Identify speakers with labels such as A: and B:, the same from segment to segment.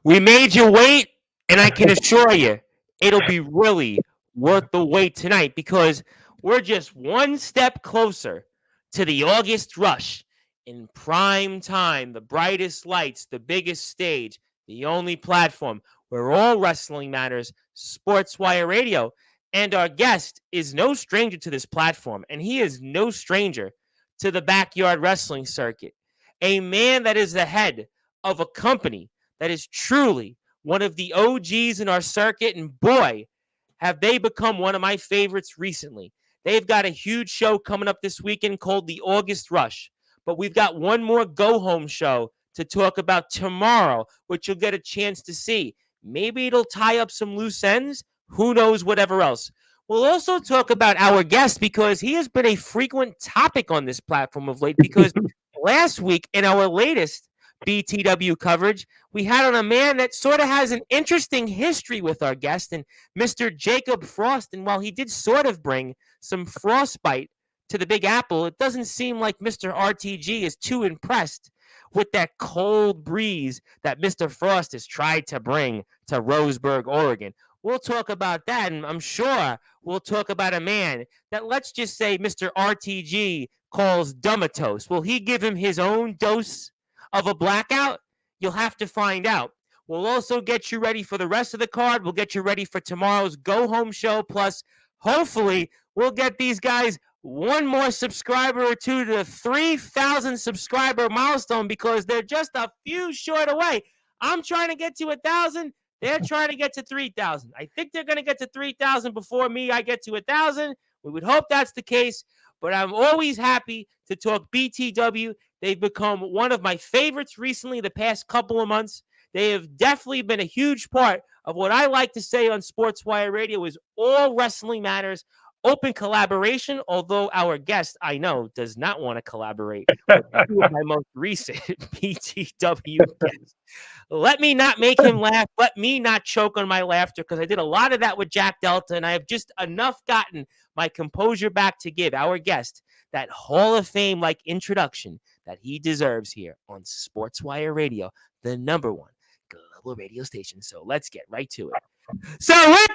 A: We made you wait, and I can assure you, it'll be really worth the wait tonight because we're just one step closer to the August rush in prime time, the brightest lights, the biggest stage, the only platform where all wrestling matters, Sportswire Radio. And our guest is no stranger to this platform, and he is no stranger to the backyard wrestling circuit. A man that is the head of a company that is truly one of the OGs in our circuit, and boy, have they become one of my favorites recently. They've got a huge show coming up this weekend called the August Rush, but we've got one more go-home show to talk about tomorrow, which you'll get a chance to see. Maybe it'll tie up some loose ends. Who knows, whatever else. We'll also talk about our guest because he has been a frequent topic on this platform of late because last week in our latest BTW coverage, we had on a man that sort of has an interesting history with our guest, and Mr. Jacob Frost. And while he did sort of bring some frostbite to the Big Apple, it doesn't seem like Mr. RTG is too impressed with that cold breeze that Mr. Frost has tried to bring to Roseburg, Oregon. We'll talk about that, and I'm sure we'll talk about a man that, let's just say, Mr. RTG calls Dumatos. Will he give him his own dose of a blackout? You'll have to find out. We'll also get you ready for the rest of the card. We'll get you ready for tomorrow's go-home show. Plus, hopefully, we'll get these guys one more subscriber or two to the 3,000 subscriber milestone because they're just a few short away. I'm trying to get to 1,000. They're trying to get to 3,000. I think they're going to get to 3,000 before me. I get to 1,000. We would hope that's the case, but I'm always happy to talk BTW. They've become one of my favorites recently the past couple of months. They have definitely been a huge part of what I like to say on Sportswire Radio is all wrestling matters, open collaboration, although our guest, I know, does not want to collaborate with two of my most recent BTW guests. Let me not make him laugh. Let me not choke on my laughter because I did a lot of that with Jack Delta, and I have just enough gotten my composure back to give our guest that Hall of Fame-like introduction that he deserves here on Sportswire Radio, the number one global radio station. So let's get right to it. So with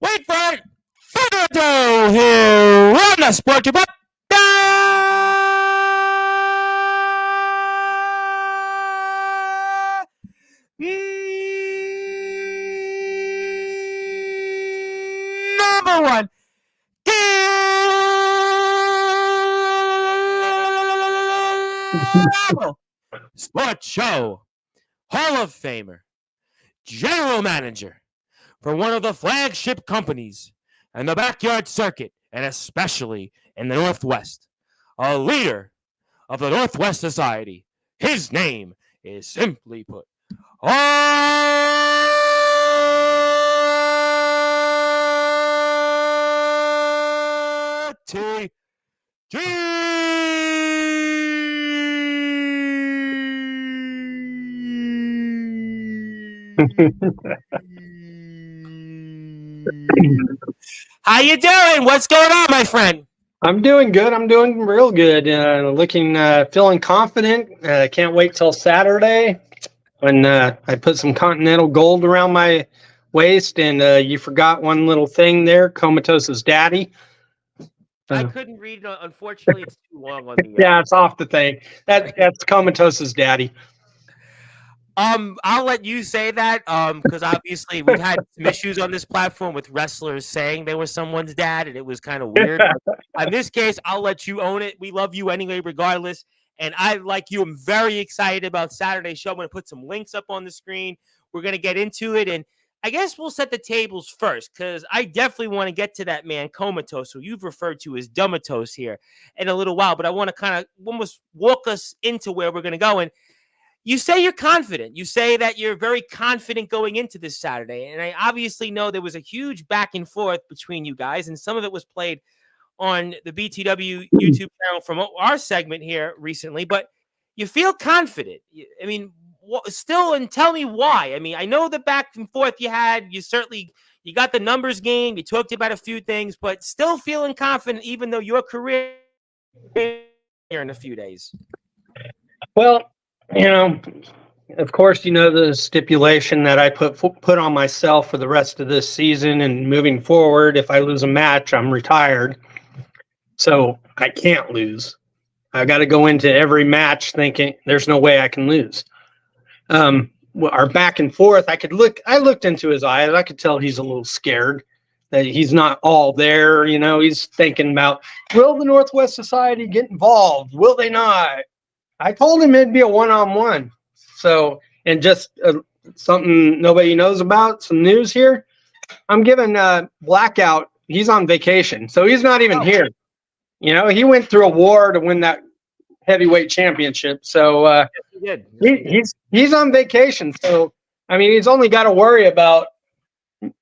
A: wait for it. Further ado here on the Sport Trip. Number one. Sports Show Hall of Famer, General Manager for one of the flagship companies in the backyard circuit, and especially in the Northwest, a leader of the Northwest Society. His name is simply put, RTG. How you doing? What's going on, my friend?
B: I'm doing good. I'm doing real good. Feeling confident. Can't wait till Saturday when I put some Continental Gold around my waist. And you forgot one little thing there, Comatose' daddy.
A: I couldn't read it. Unfortunately, it's too long on the.
B: Yeah, it's off the thing. That's Comatose' daddy.
A: I'll let you say that because obviously we've had some issues on this platform with wrestlers saying they were someone's dad, and it was kind of weird. In this case, I'll let you own it. We love you anyway, regardless. And I, like you, am very excited about Saturday's show. I'm going to put some links up on the screen. We're going to get into it, and I guess we'll set the tables first because I definitely want to get to that man Comatose, who you've referred to as Dumatos here in a little while. But I want to kind of almost walk us into where we're going to go. And you say you're confident. You say that you're very confident going into this Saturday. And I obviously know there was a huge back and forth between you guys, and some of it was played on the BTW YouTube channel from our segment here recently, but you feel confident. I mean, still, and tell me why. I mean, I know the back and forth you had. You got the numbers game. You talked about a few things, but still feeling confident, even though your career here in a few days.
B: Well, of course, the stipulation that I put on myself for the rest of this season and moving forward. If I lose a match, I'm retired. So I can't lose. I got to go into every match thinking there's no way I can lose. Our back and forth, I looked into his eyes. I could tell he's a little scared that he's not all there. He's thinking about, will the Northwest Society get involved? Will they not? I told him it'd be a one-on-one. So, and just something nobody knows about, some news here. I'm giving Blackout, he's on vacation. So he's not even here. He went through a war to win that heavyweight championship. So he's on vacation. So, I mean, he's only got to worry about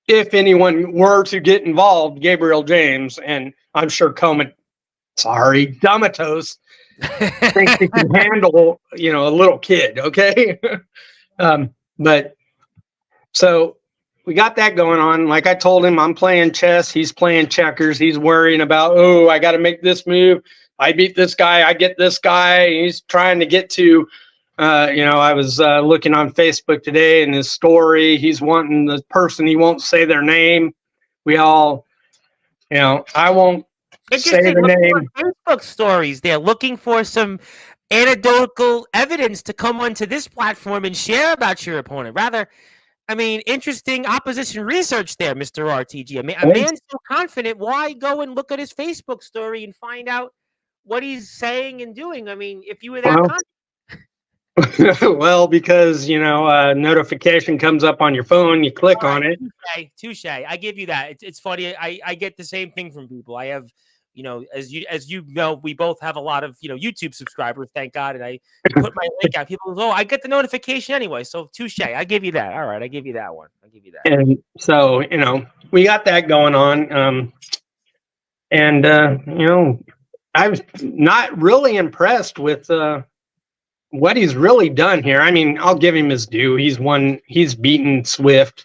B: if anyone were to get involved, Gabriel James, and I'm sure Damatos thinks he can handle, a little kid. Okay. But so we got that going on. Like I told him, I'm playing chess. He's playing checkers. He's worrying about, I got to make this move. I beat this guy. I get this guy. He's trying to get to, I was looking on Facebook today and his story. He's wanting the person, he won't say their name. We all, I won't say the name.
A: Facebook stories. They're looking for some anecdotal evidence to come onto this platform and share about your opponent. Interesting opposition research there, Mr. RTG. A man's so confident. Why go and look at his Facebook story and find out what he's saying and doing? I mean, if you were that confident.
B: Well, because, notification comes up on your phone, you click on it.
A: Touche. I give you that. It's funny. I get the same thing from people. I have, as you know, we both have a lot of, YouTube subscribers, thank God. And I put my link out. People go, I get the notification anyway. So touche. I give you that. All right. I give you that one. I give you that.
B: And so, we got that going on. I was not really impressed with, what he's really done here. I mean, I'll give him his due. He's beaten Swift,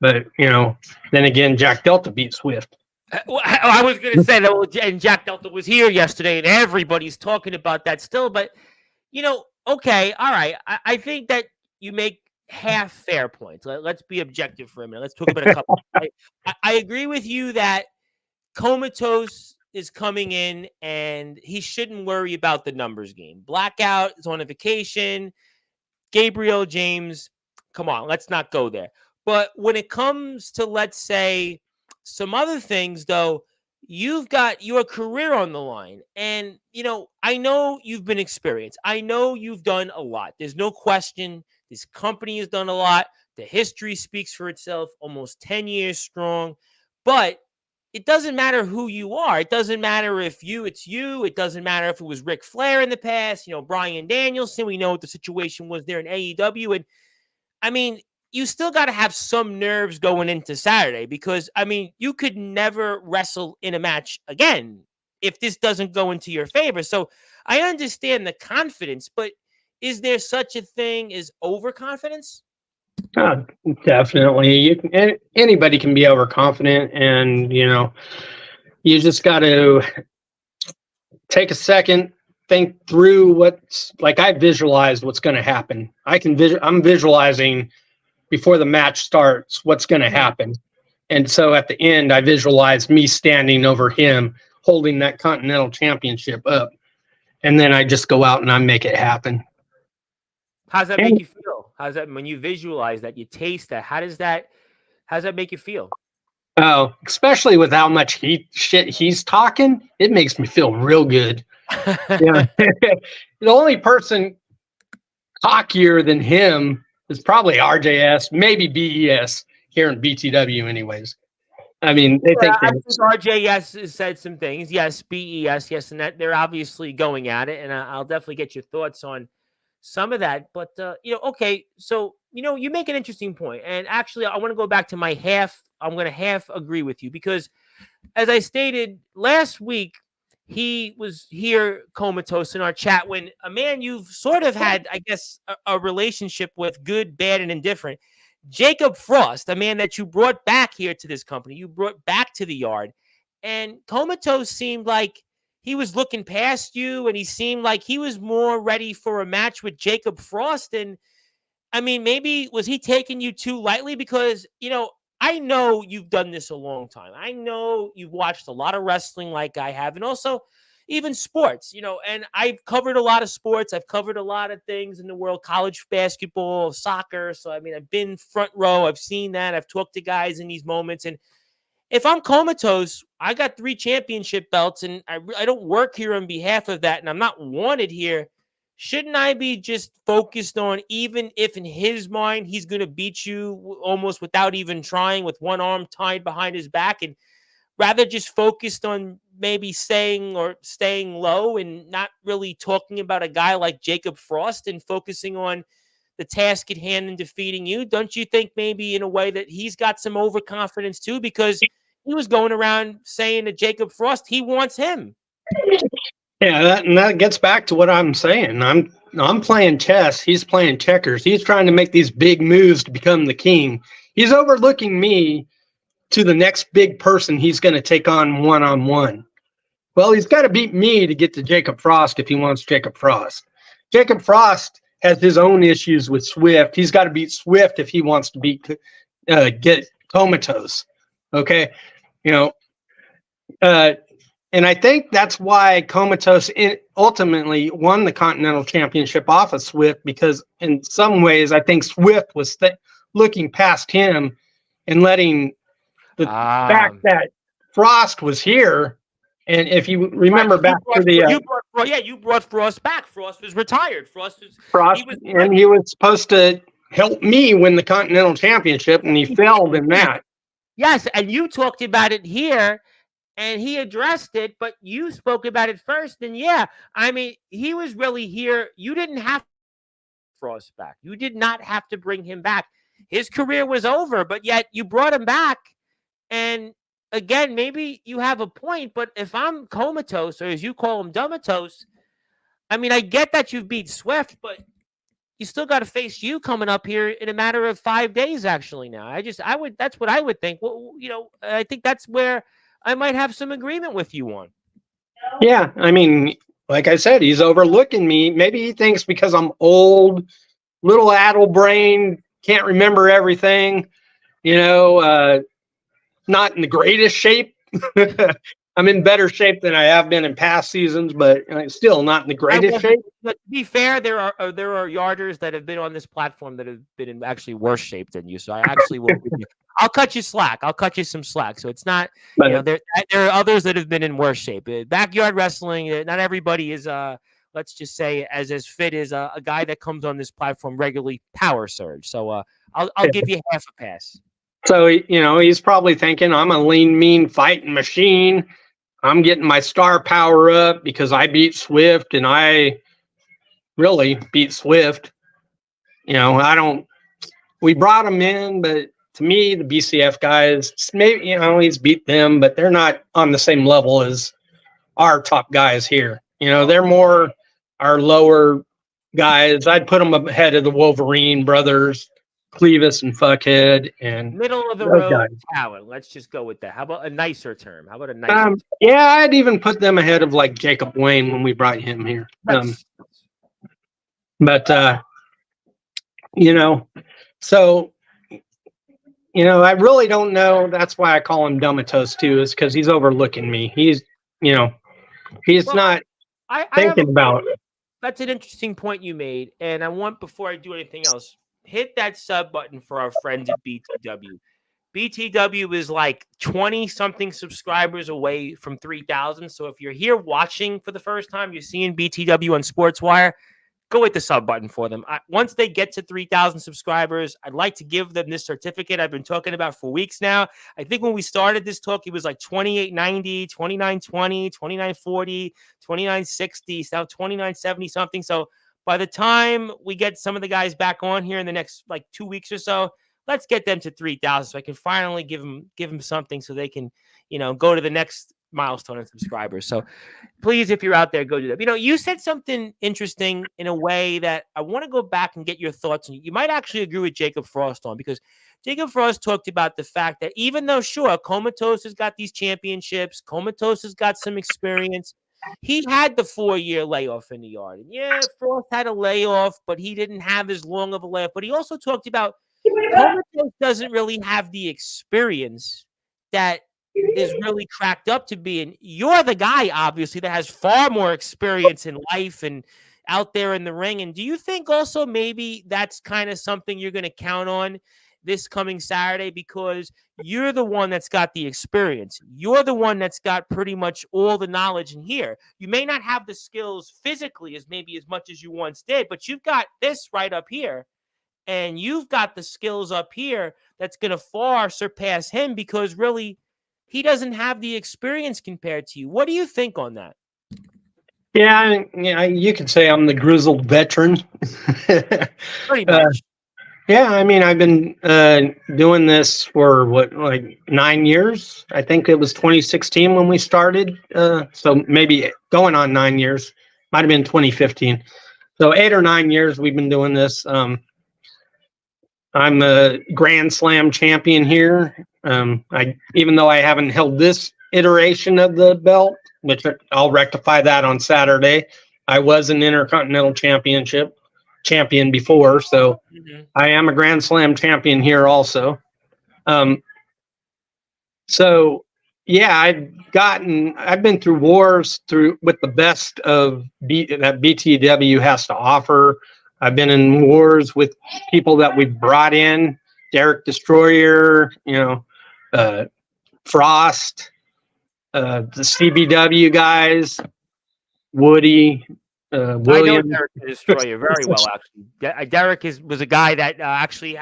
B: but then again, Jack Delta beat Swift.
A: I was going to say that, and Jack Delta was here yesterday, and everybody's talking about that still. But okay, all right. I think that you make half fair points. Let's be objective for a minute. Let's talk about a couple. I agree with you that Comatose is coming in and he shouldn't worry about the numbers game. Blackout is on a vacation. Gabriel James, come on, let's not go there. But when it comes to, let's say, some other things, though, you've got your career on the line. And, I know you've been experienced. I know you've done a lot. There's no question. This company has done a lot. The history speaks for itself, almost 10 years strong. But it doesn't matter who you are. It doesn't matter if it's you. It doesn't matter if it was Ric Flair in the past, Bryan Danielson. We know what the situation was there in AEW. And you still got to have some nerves going into Saturday because, you could never wrestle in a match again if this doesn't go into your favor. So I understand the confidence, but is there such a thing as overconfidence?
B: Definitely. Anybody can be overconfident, and you just got to take a second, think through I visualized what's going to happen. I'm visualizing before the match starts what's going to happen, and so at the end, I visualized me standing over him, holding that Continental Championship up, and then I just go out and I make it happen.
A: How's that make you feel? How's that when you visualize that, you taste that? How's that make you feel?
B: Oh, especially with how much shit he's talking, it makes me feel real good. The only person cockier than him is probably RJS, maybe BES here in BTW anyways. They think
A: I think RJS has said some things. Yes, BES, yes, and that they're obviously going at it, and I'll definitely get your thoughts on some of that. But okay, so you make an interesting point, and actually I want to go back to my half. I'm going to half agree with you because as I stated last week, he was here comatose in our chat when a man you've sort of had, I guess, a relationship with, good, bad, and indifferent. Jacob Frost, a man that you brought back here to this company, you brought back to the yard. And comatose seemed like he was looking past you, and he seemed like he was more ready for a match with Jacob Frost. And I mean, maybe was he taking you too lightly? Because, I know you've done this a long time. I know you've watched a lot of wrestling like I have, and also even sports, and I've covered a lot of sports. I've covered a lot of things in the world, college basketball, soccer. So, I mean, I've been front row. I've seen that. I've talked to guys in these moments. And if I'm comatose, I got 3 championship belts, and I don't work here on behalf of that, and I'm not wanted here. Shouldn't I be just focused on, even if in his mind he's going to beat you almost without even trying, with one arm tied behind his back, and rather just focused on maybe staying low and not really talking about a guy like Jacob Frost and focusing on the task at hand and defeating you? Don't you think maybe in a way that he's got some overconfidence too, because he was going around saying to Jacob Frost he wants him?
B: Yeah, that gets back to what I'm saying. I'm playing chess. He's playing checkers. He's trying to make these big moves to become the king. He's overlooking me to the next big person he's going to take on one-on-one. Well, he's got to beat me to get to Jacob Frost if he wants Jacob Frost. Jacob Frost has his own issues with Swift. He's got to beat Swift if he wants to get comatose. Okay, and I think that's why Comatose ultimately won the Continental Championship off of Swift, because in some ways I think Swift was looking past him and letting the fact that Frost was here. And if you remember back to the
A: you brought Frost back. Frost was retired.
B: He was supposed to help me win the Continental Championship, and he failed in that.
A: Yes, and you talked about it here. And he addressed it, but you spoke about it first. And yeah, I mean, he was really here. You didn't have Frost back. You did not have to bring him back. His career was over, but yet you brought him back. And again, maybe you have a point, but if I'm comatose, or as you call him, dumatos, I mean, I get that you've beat Swift, but you still got to face you coming up here in a matter of 5 days, actually. Now, that's what I would think. Well, I think that's where I might have some agreement with you on.
B: Yeah, I mean, like I said, he's overlooking me. Maybe he thinks because I'm old, little addle brain, can't remember everything, not in the greatest shape. I'm in better shape than I have been in past seasons, but still not in the greatest shape.
A: But to be fair, there are yarders that have been on this platform that have been in actually worse shape than you. So I actually will. I'll cut you slack. I'll cut you some slack. So it's not, there are others that have been in worse shape. Backyard wrestling, not everybody is, let's just say, as fit as a guy that comes on this platform regularly, Power Surge. So I'll give you half a pass.
B: So, he's probably thinking I'm a lean, mean fighting machine. I'm getting my star power up because I beat Swift, and I really beat Swift. We brought him in, but to me, the BCF guys, maybe, he's beat them, but they're not on the same level as our top guys here. They're more our lower guys. I'd put them ahead of the Wolverine brothers, Clevis and Fuckhead, and
A: middle of the road talent. Let's just go with that. How about a nicer term? How about a nicer term?
B: Yeah, I'd even put them ahead of like Jacob Wayne when we brought him here. So I really don't know. That's why I call him Dumatos too, is because he's overlooking me. He's not thinking about it.
A: That's an interesting point you made. And I want, before I do anything else, hit that sub button for our friends at BTW. BTW is like 20-something subscribers away from 3,000. So if you're here watching for the first time, you're seeing BTW on Sportswire, go hit the sub button for them. Once they get to 3,000 subscribers, I'd like to give them this certificate I've been talking about for weeks now. I think when we started this talk, it was like 28.90, 29.20, 29.40, 29.60, it's now 29.70 something. So by the time we get some of the guys back on here in the next like 2 weeks or so, let's get them to 3,000 so I can finally give them something so they can, go to the next milestone in subscribers. So please, if you're out there, go do that. You said something interesting in a way that I want to go back and get your thoughts. And you might actually agree with Jacob Frost on, because Jacob Frost talked about the fact that even though, sure, Comatose has got these championships, Comatose has got some experience, he had the 4-year layoff in the yard. And yeah, Frost had a layoff, but he didn't have as long of a layoff. But he also talked about Comatose doesn't really have the experience that is really cracked up to be. And you're the guy, obviously, that has far more experience in life and out there in the ring. And do you think also maybe that's kind of something you're going to count on this coming Saturday, because you're the one that's got the experience? You're the one that's got pretty much all the knowledge in here. You may not have the skills physically as much as you once did, but you've got this right up here. And you've got the skills up here that's going to far surpass him, because really he doesn't have the experience compared to you. What do you think on that?
B: Yeah, you could say I'm the grizzled veteran.
A: Pretty much.
B: Yeah, I mean, I've been doing this for 9 years. I think it was 2016 when we started. So maybe going on 9 years. Might have been 2015. So 8 or 9 years we've been doing this. I'm a Grand Slam champion here. Even though I haven't held this iteration of the belt, which I'll rectify that on Saturday, I was an Intercontinental Championship champion before, so I am a Grand Slam champion here also. So yeah, I've been through wars with the best of that BTW has to offer. I've been in wars with people that we brought in, Derek Destroyer, Frost, the CBW guys, Woody, William.
A: I know Derek the Destroyer very well, actually. Derek was a guy that actually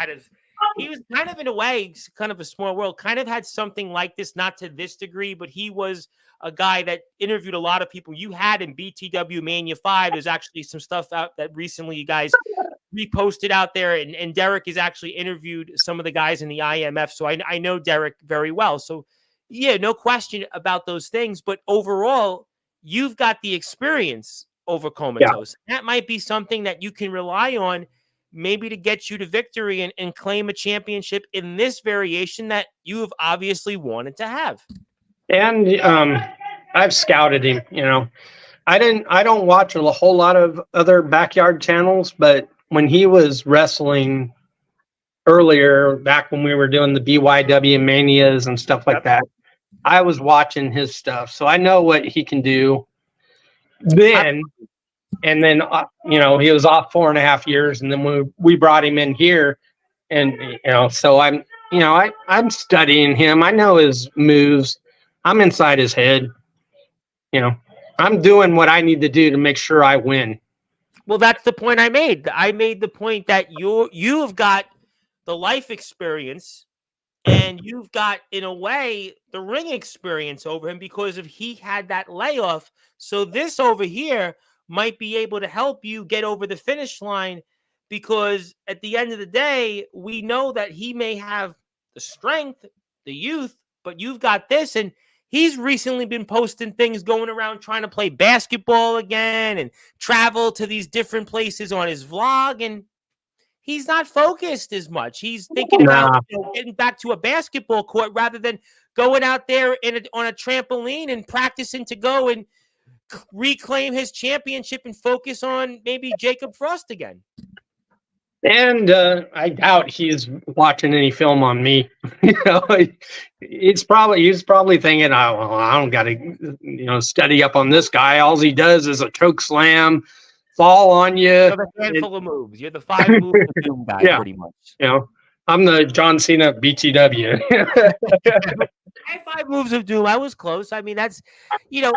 A: he was kind of, in a way, kind of a small world, kind of had something like this, not to this degree, but he was a guy that interviewed a lot of people you had in BTW Mania 5. There's actually some stuff out that recently you guys reposted out there, and Derek has actually interviewed some of the guys in the IMF, so I know Derek very well. So yeah, no question about those things, but overall, you've got the experience over Comatose. Yeah. That might be something that you can rely on maybe to get you to victory and claim a championship in this variation that you have obviously wanted to have.
B: And I've scouted him, I don't watch a whole lot of other backyard channels, but when he was wrestling earlier, back when we were doing the BYW Manias and stuff like that, I was watching his stuff. So I know what he can do then. And then, he was off 4.5 years, and then we brought him in here, and, so I'm studying him. I know his moves. I'm inside his head. I'm doing what I need to do to make sure I win.
A: Well, that's the point I made. I made the point that you've got the life experience, and you've got, in a way, the ring experience over him, because if he had that layoff. So this over here might be able to help you get over the finish line, because at the end of the day, we know that he may have the strength, the youth, but you've got this. And he's recently been posting things, going around trying to play basketball again and travel to these different places on his vlog. And he's not focused as much. He's thinking about getting back to a basketball court rather than going out there on a trampoline and practicing to go and reclaim his championship and focus on maybe Jacob Frost again.
B: And I doubt he's watching any film on me. He's probably thinking, I don't got to, study up on this guy. All he does is a choke slam, fall on you.
A: You have a handful of moves. You're the 5 moves of doom guy, pretty much.
B: I'm the John Cena of BTW.
A: I had 5 moves of doom. I was close. I mean, that's,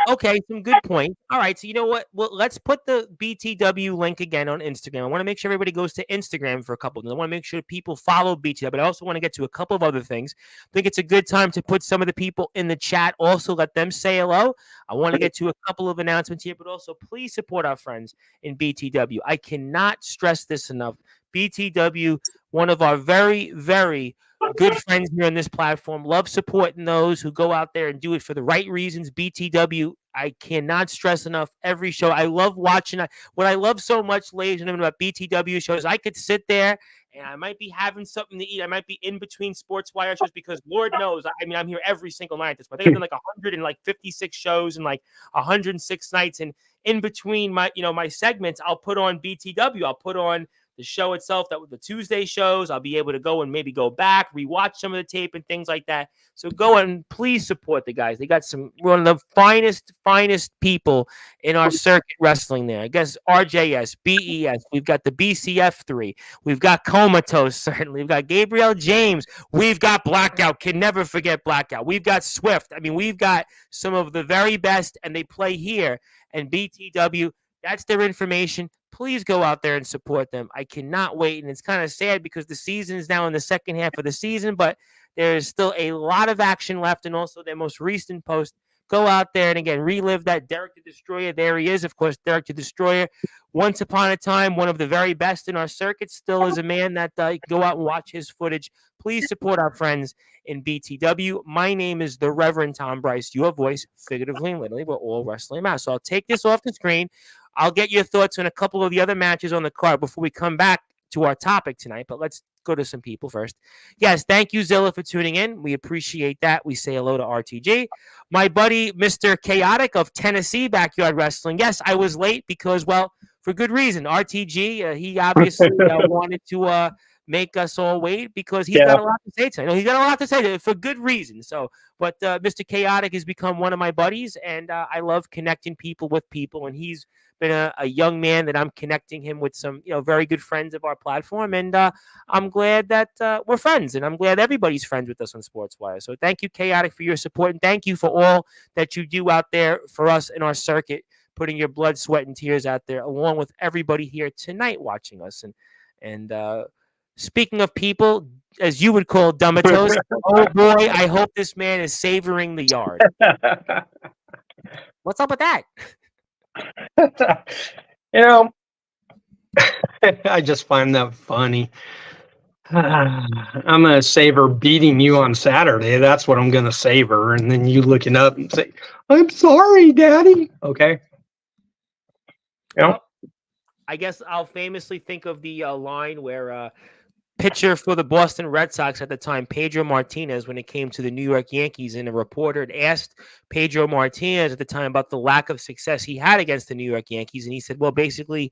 A: okay, some good point. All right, so you know what? Well, let's put the BTW link again on Instagram. I want to make sure everybody goes to Instagram for a couple of them. I want to make sure people follow BTW, but I also want to get to a couple of other things. I think it's a good time to put some of the people in the chat. Also, let them say hello. I want to get to a couple of announcements here, but also please support our friends in BTW. I cannot stress this enough. BTW, one of our very, very good friends here on this platform. Love supporting those who go out there and do it for the right reasons. BTW, I cannot stress enough every show. I love watching. What I love so much, ladies and gentlemen, about BTW shows, I could sit there and I might be having something to eat. I might be in between Sportswire shows because Lord knows, I mean, I'm here every single night. I think I've done like 156 shows and like 106 nights. And in between my segments, I'll put on BTW. I'll put on the show itself, that with the Tuesday shows. I'll be able to go and maybe go back, rewatch some of the tape and things like that. So go and please support the guys. They got one of the finest people in our circuit wrestling there. I guess RJS, BES. We've got the BCF3. We've got Comatose, certainly. We've got Gabriel James. We've got Blackout. Can never forget Blackout. We've got Swift. I mean, we've got some of the very best, and they play here. And BTW, that's their information. Please go out there and support them. I cannot wait. And it's kind of sad because the season is now in the second half of the season, but there is still a lot of action left. And also their most recent post, go out there and again, relive that Derek the Destroyer. There he is, of course, Derek the Destroyer. Once upon a time, one of the very best in our circuit, still is a man that you can go out and watch his footage. Please support our friends in BTW. My name is the Reverend Tom Bryce, your voice, figuratively and literally, we're all wrestling mass. So I'll take this off the screen. I'll get your thoughts on a couple of the other matches on the card before we come back to our topic tonight, but let's go to some people first. Yes, thank you, Zilla, for tuning in. We appreciate that. We say hello to RTG. My buddy, Mr. Chaotic of Tennessee Backyard Wrestling. Yes, I was late because, well, for good reason. RTG, he obviously wanted to make us all wait because he's got a lot to say tonight. He's got a lot to say for good reason. So, but Mr. Chaotic has become one of my buddies, and I love connecting people with people, and he's been a young man that I'm connecting him with some, very good friends of our platform. And I'm glad that we're friends, and I'm glad everybody's friends with us on Sportswire. So thank you, Chaotic, for your support. And thank you for all that you do out there for us in our circuit, putting your blood, sweat, and tears out there, along with everybody here tonight watching us. And speaking of people, as you would call Dumatos, oh boy, I hope this man is savoring the yard. What's up with that?
B: I just find that funny. I'm gonna savor beating you on Saturday. That's what I'm gonna savor, and then you looking up and say, "I'm sorry, Daddy." Okay.
A: Well, I guess I'll famously think of the line where pitcher for the Boston Red Sox at the time, Pedro Martinez, when it came to the New York Yankees, and a reporter had asked Pedro Martinez at the time about the lack of success he had against the New York Yankees, and he said, well, basically,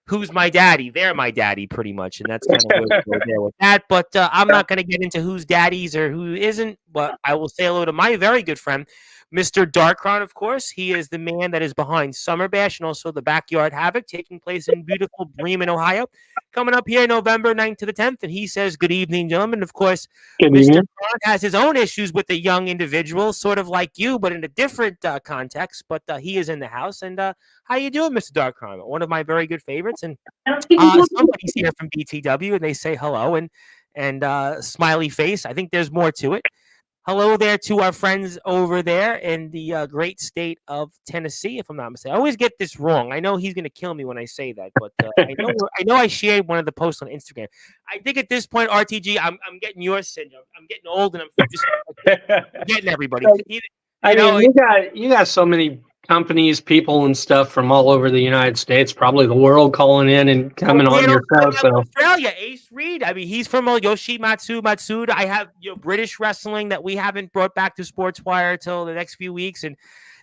A: who's my daddy? They're my daddy, pretty much, and that's kind of where we go there with that. But I'm not going to get into who's daddies or who isn't, but I will say hello to my very good friend, Mr. Darkron, of course. He is the man that is behind Summer Bash and also the Backyard Havoc taking place in beautiful Bremen, Ohio, coming up here November 9th to the 10th. And he says, good evening, gentlemen. Of course, Mr. Kron has his own issues with the young individual, sort of like you, but in a different context. But he is in the house. And how you doing, Mr. Darkron? One of my very good favorites. And somebody's here from BTW, and they say hello and smiley face. I think there's more to it. Hello there to our friends over there in the great state of Tennessee, if I'm not mistaken. I always get this wrong. I know he's going to kill me when I say that, but I know I shared one of the posts on Instagram. I think at this point, RTG, I'm getting your syndrome. I'm getting old, and I'm just getting everybody.
B: You got so many companies, people, and stuff from all over the United States, probably the world, calling in and coming on your show. So
A: Australia, Ace Reed. I mean, he's from Yoshimatsu Matsuda. I have British wrestling that we haven't brought back to Sportswire till the next few weeks, and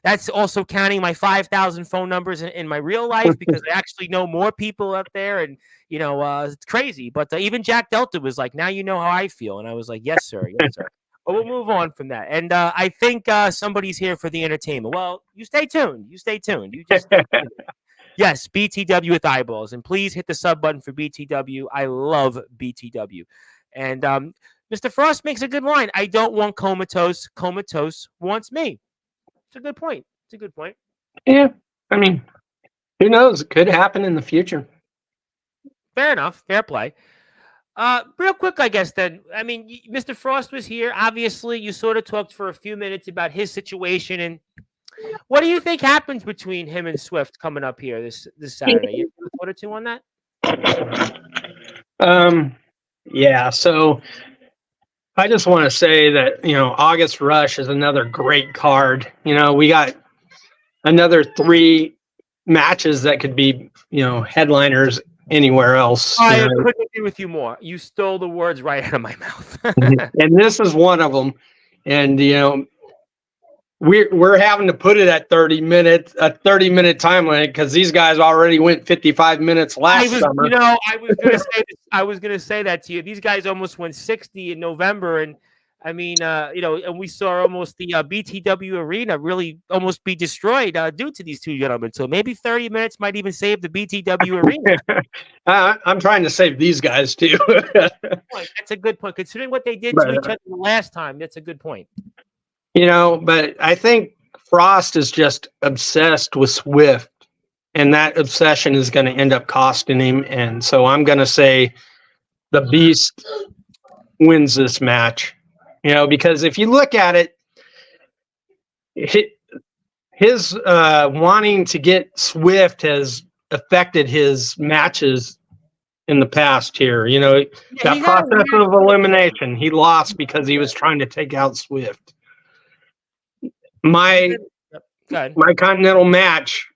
A: that's also counting my 5,000 phone numbers in my real life because I actually know more people out there, and it's crazy. But even Jack Delta was like, "Now you know how I feel," and I was like, "Yes, sir, yes, sir." But we'll move on from that. And I think somebody's here for the entertainment. Well, you stay tuned. You stay tuned. You just stay tuned. Yes, BTW with eyeballs. And please hit the sub button for BTW. I love BTW. And Mr. Frost makes a good line. I don't want Comatose. Comatose wants me. It's a good point. It's a good point.
B: Yeah. I mean, who knows? It could happen in the future.
A: Fair enough. Fair play. Real quick, I guess, then. I mean, Mr. Frost was here. Obviously, you sort of talked for a few minutes about his situation. And what do you think happens between him and Swift coming up here this Saturday? You have a thought or two on that?
B: Yeah. So I just want to say that, August Rush is another great card. We got another 3 matches that could be, headliners anywhere else.
A: I couldn't agree with you more. You stole the words right out of my mouth.
B: And this is one of them. And, we're having to put it at 30 minutes, a 30-minute time limit, because these guys already went 55 minutes last summer.
A: I was gonna say that to you. These guys almost went 60 in November, and I mean, and we saw almost the BTW arena really almost be destroyed due to these 2 gentlemen. So maybe 30 minutes might even save the BTW arena.
B: I'm trying to save these guys too.
A: That's a good point. Considering what they did to each other the last time, that's a good point.
B: But I think Frost is just obsessed with Swift, and that obsession is going to end up costing him. And so I'm going to say the Beast wins this match. Because if you look at it, his wanting to get Swift has affected his matches in the past here. That process of elimination, he lost because he was trying to take out Swift. My Continental match,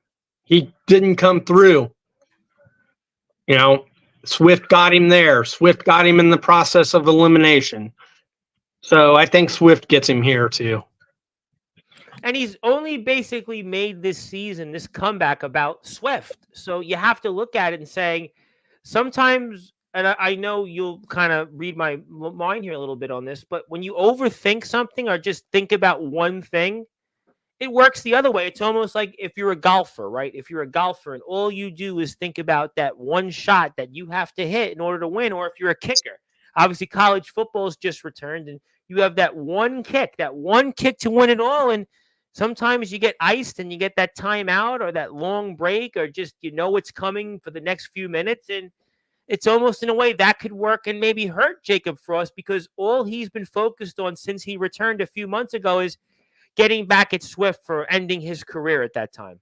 B: he didn't come through. Swift got him there. Swift got him in the process of elimination. So I think Swift gets him here too.
A: And he's only basically made this season, this comeback, about Swift. So you have to look at it and say, sometimes, and I know you'll kind of read my mind here a little bit on this, but when you overthink something or just think about one thing, it works the other way. It's almost like if you're a golfer, right? If you're a golfer and all you do is think about that one shot that you have to hit in order to win, or if you're a kicker. Obviously, college football's just returned, and you have that one kick to win it all. And sometimes you get iced and you get that timeout or that long break, or just it's coming for the next few minutes. And it's almost in a way that could work and maybe hurt Jacob Frost, because all he's been focused on since he returned a few months ago is getting back at Swift for ending his career at that time.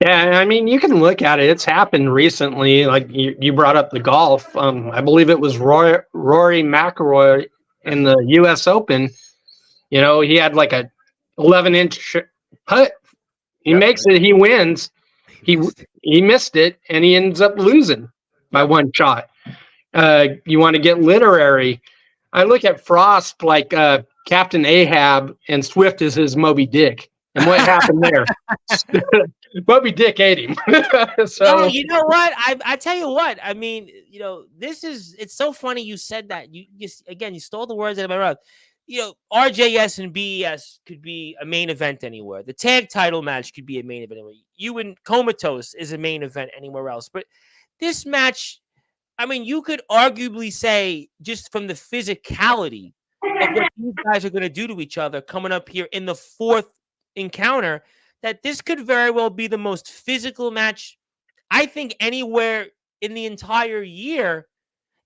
B: Yeah, I mean, you can look at it. It's happened recently. Like you brought up the golf. I believe it was Rory McIlroy in the U.S. Open. He had like a 11-inch putt. He makes it. He wins. He missed it, and he ends up losing by one shot. You want to get literary? I look at Frost like Captain Ahab, and Swift is his Moby Dick. And what happened there? Moby Dick ate him. So
A: you know what? I tell you what. I mean, it's so funny you said that. You stole the words out of my mouth. RJS and BES could be a main event anywhere. The tag title match could be a main event anywhere. You and Comatose is a main event anywhere else. But this match, I mean, you could arguably say, just from the physicality of what these guys are going to do to each other coming up here in the 4th encounter, that this could very well be the most physical match, I think, anywhere in the entire year,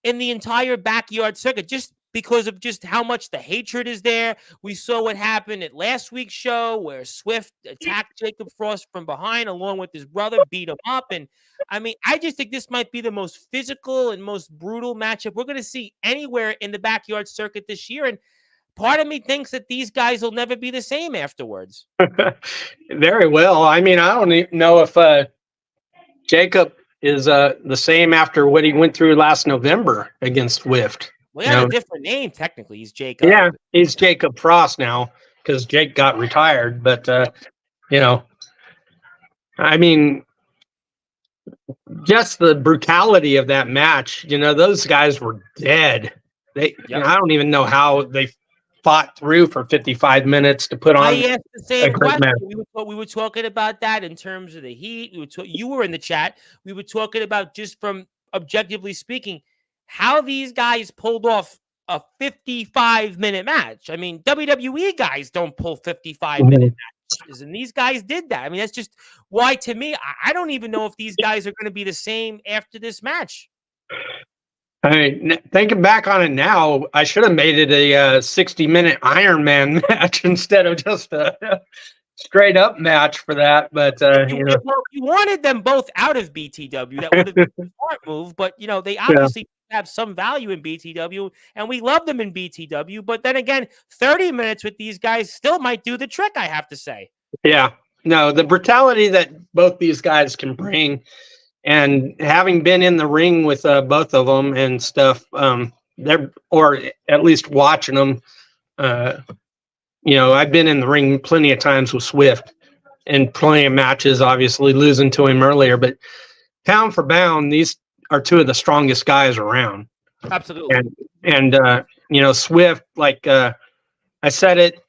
A: in the entire backyard circuit, just because of just how much the hatred is there. We saw what happened at last week's show where Swift attacked Jacob Frost from behind along with his brother, beat him up. And I mean, I just think this might be the most physical and most brutal matchup we're going to see anywhere in the backyard circuit this year. And part of me thinks that these guys will never be the same afterwards.
B: Very well. I mean, I don't even know if Jacob is the same after what he went through last November against Swift.
A: Well, he had a different name, technically. He's Jacob.
B: Yeah, he's Jacob Frost now because Jake got retired. But, I mean, just the brutality of that match, those guys were dead. I don't even know how they fought through for 55 minutes to put on.
A: I asked the same question. We were talking about that in terms of the heat. You were in the chat. We were talking about, just from objectively speaking, how these guys pulled off a 55-minute match. I mean, WWE guys don't pull 55-minute matches, and these guys did that. I mean, that's just why, to me, I don't even know if these guys are going to be the same after this match.
B: I mean, thinking back on it now, I should have made it a 60-minute Iron Man match instead of just a straight up match for that, but
A: Well, you wanted them both out of BTW. That would have been a smart move, but they obviously have some value in BTW, and we love them in BTW. But then again, 30 minutes with these guys still might do the trick, I have to say.
B: Yeah. No, the brutality that both these guys can bring, and having been in the ring with both of them and stuff, they're, or at least watching them, I've been in the ring plenty of times with Swift in plenty of matches, obviously losing to him earlier, but pound for pound, these are two of the strongest guys around.
A: Absolutely.
B: And Swift, like I said it,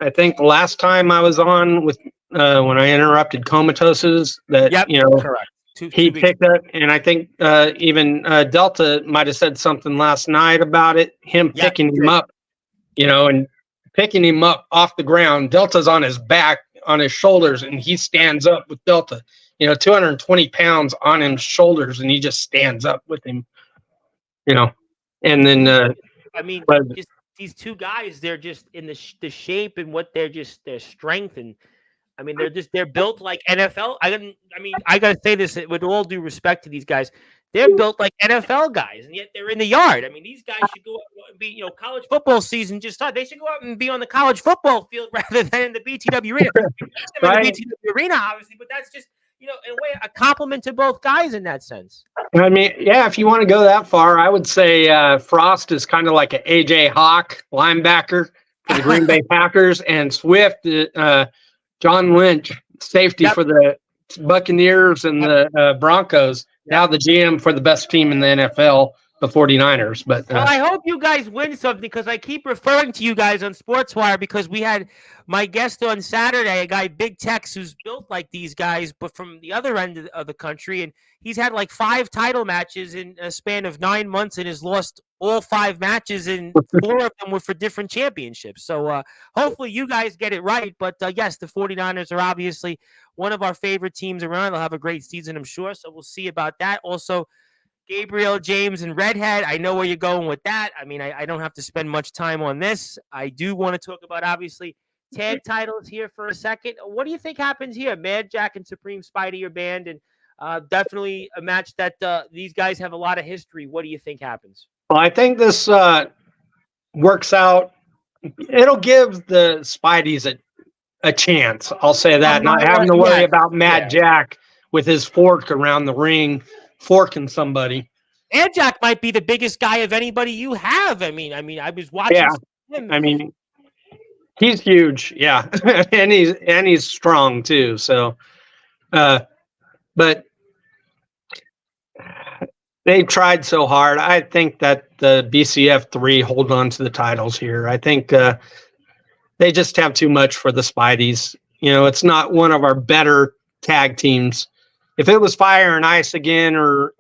B: I think the last time I was on with when I interrupted Comatoses, that
A: correct.
B: He picked up, and I think even Delta might have said something last night about it. Him picking him up, and picking him up off the ground. Delta's on his back, on his shoulders, and he stands up with Delta. 220 pounds on his shoulders, and he just stands up with him. And then
A: just these two guys, they're just in the shape and what their strength, and they're built like NFL. I gotta say this with all due respect to these guys. They're built like NFL guys, and yet they're in the yard. These guys should go out and be, college football season just started. They should go out and be on the college football field rather than in the BTW arena.
B: Right.
A: In the BTW arena, obviously, but that's just, in a way, a compliment to both guys in that sense.
B: If you want to go that far, I would say Frost is kind of like an AJ Hawk linebacker for the Green Bay Packers, and Swift, John Lynch, safety for the Buccaneers and the Broncos. Now the GM for the best team in the NFL, the 49ers. But
A: well, I hope you guys win something, because I keep referring to you guys on Sportswire, because we had my guest on Saturday, a guy, Big Tex, who's built like these guys, but from the other end of the country. And he's had like 5 title matches in a span of 9 months and has lost all 5 matches, and 4 of them were for different championships. So hopefully you guys get it right. But yes, the 49ers are obviously one of our favorite teams around. They'll have a great season, I'm sure. So we'll see about that. Also, Gabriel, James, and Redhead. I know where you're going with that. I don't have to spend much time on this. I do want to talk about, obviously, tag titles here for a second. What do you think happens here? Mad Jack and Supreme Spidey are banned, and definitely a match that these guys have a lot of history. What do you think happens?
B: Well, I think this works out. It'll give the Spideys a chance. I'll say that, not having to worry about Mad Jack with his fork around the ring, forking somebody.
A: Mad Jack might be the biggest guy of anybody you have. I was watching him.
B: He's huge, yeah, and he's strong too. So, but they've tried so hard. I think that the BCF 3 hold on to the titles here. I think they just have too much for the Spideys. It's not one of our better tag teams. If it was Fire and Ice again, or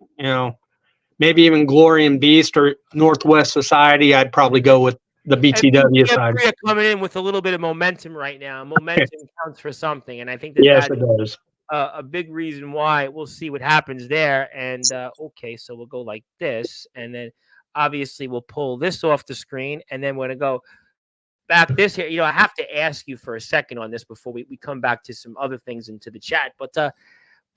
B: maybe even Glory and Beast or Northwest Society, I'd probably go with the BTW side.
A: They're coming in with a little bit of momentum right now. Momentum counts for something, and I think
B: it does.
A: A big reason why. We'll see what happens there. And okay, so we'll go like this, and then obviously we'll pull this off the screen, and then we're gonna go back this here. I have to ask you for a second on this before we come back to some other things into the chat. But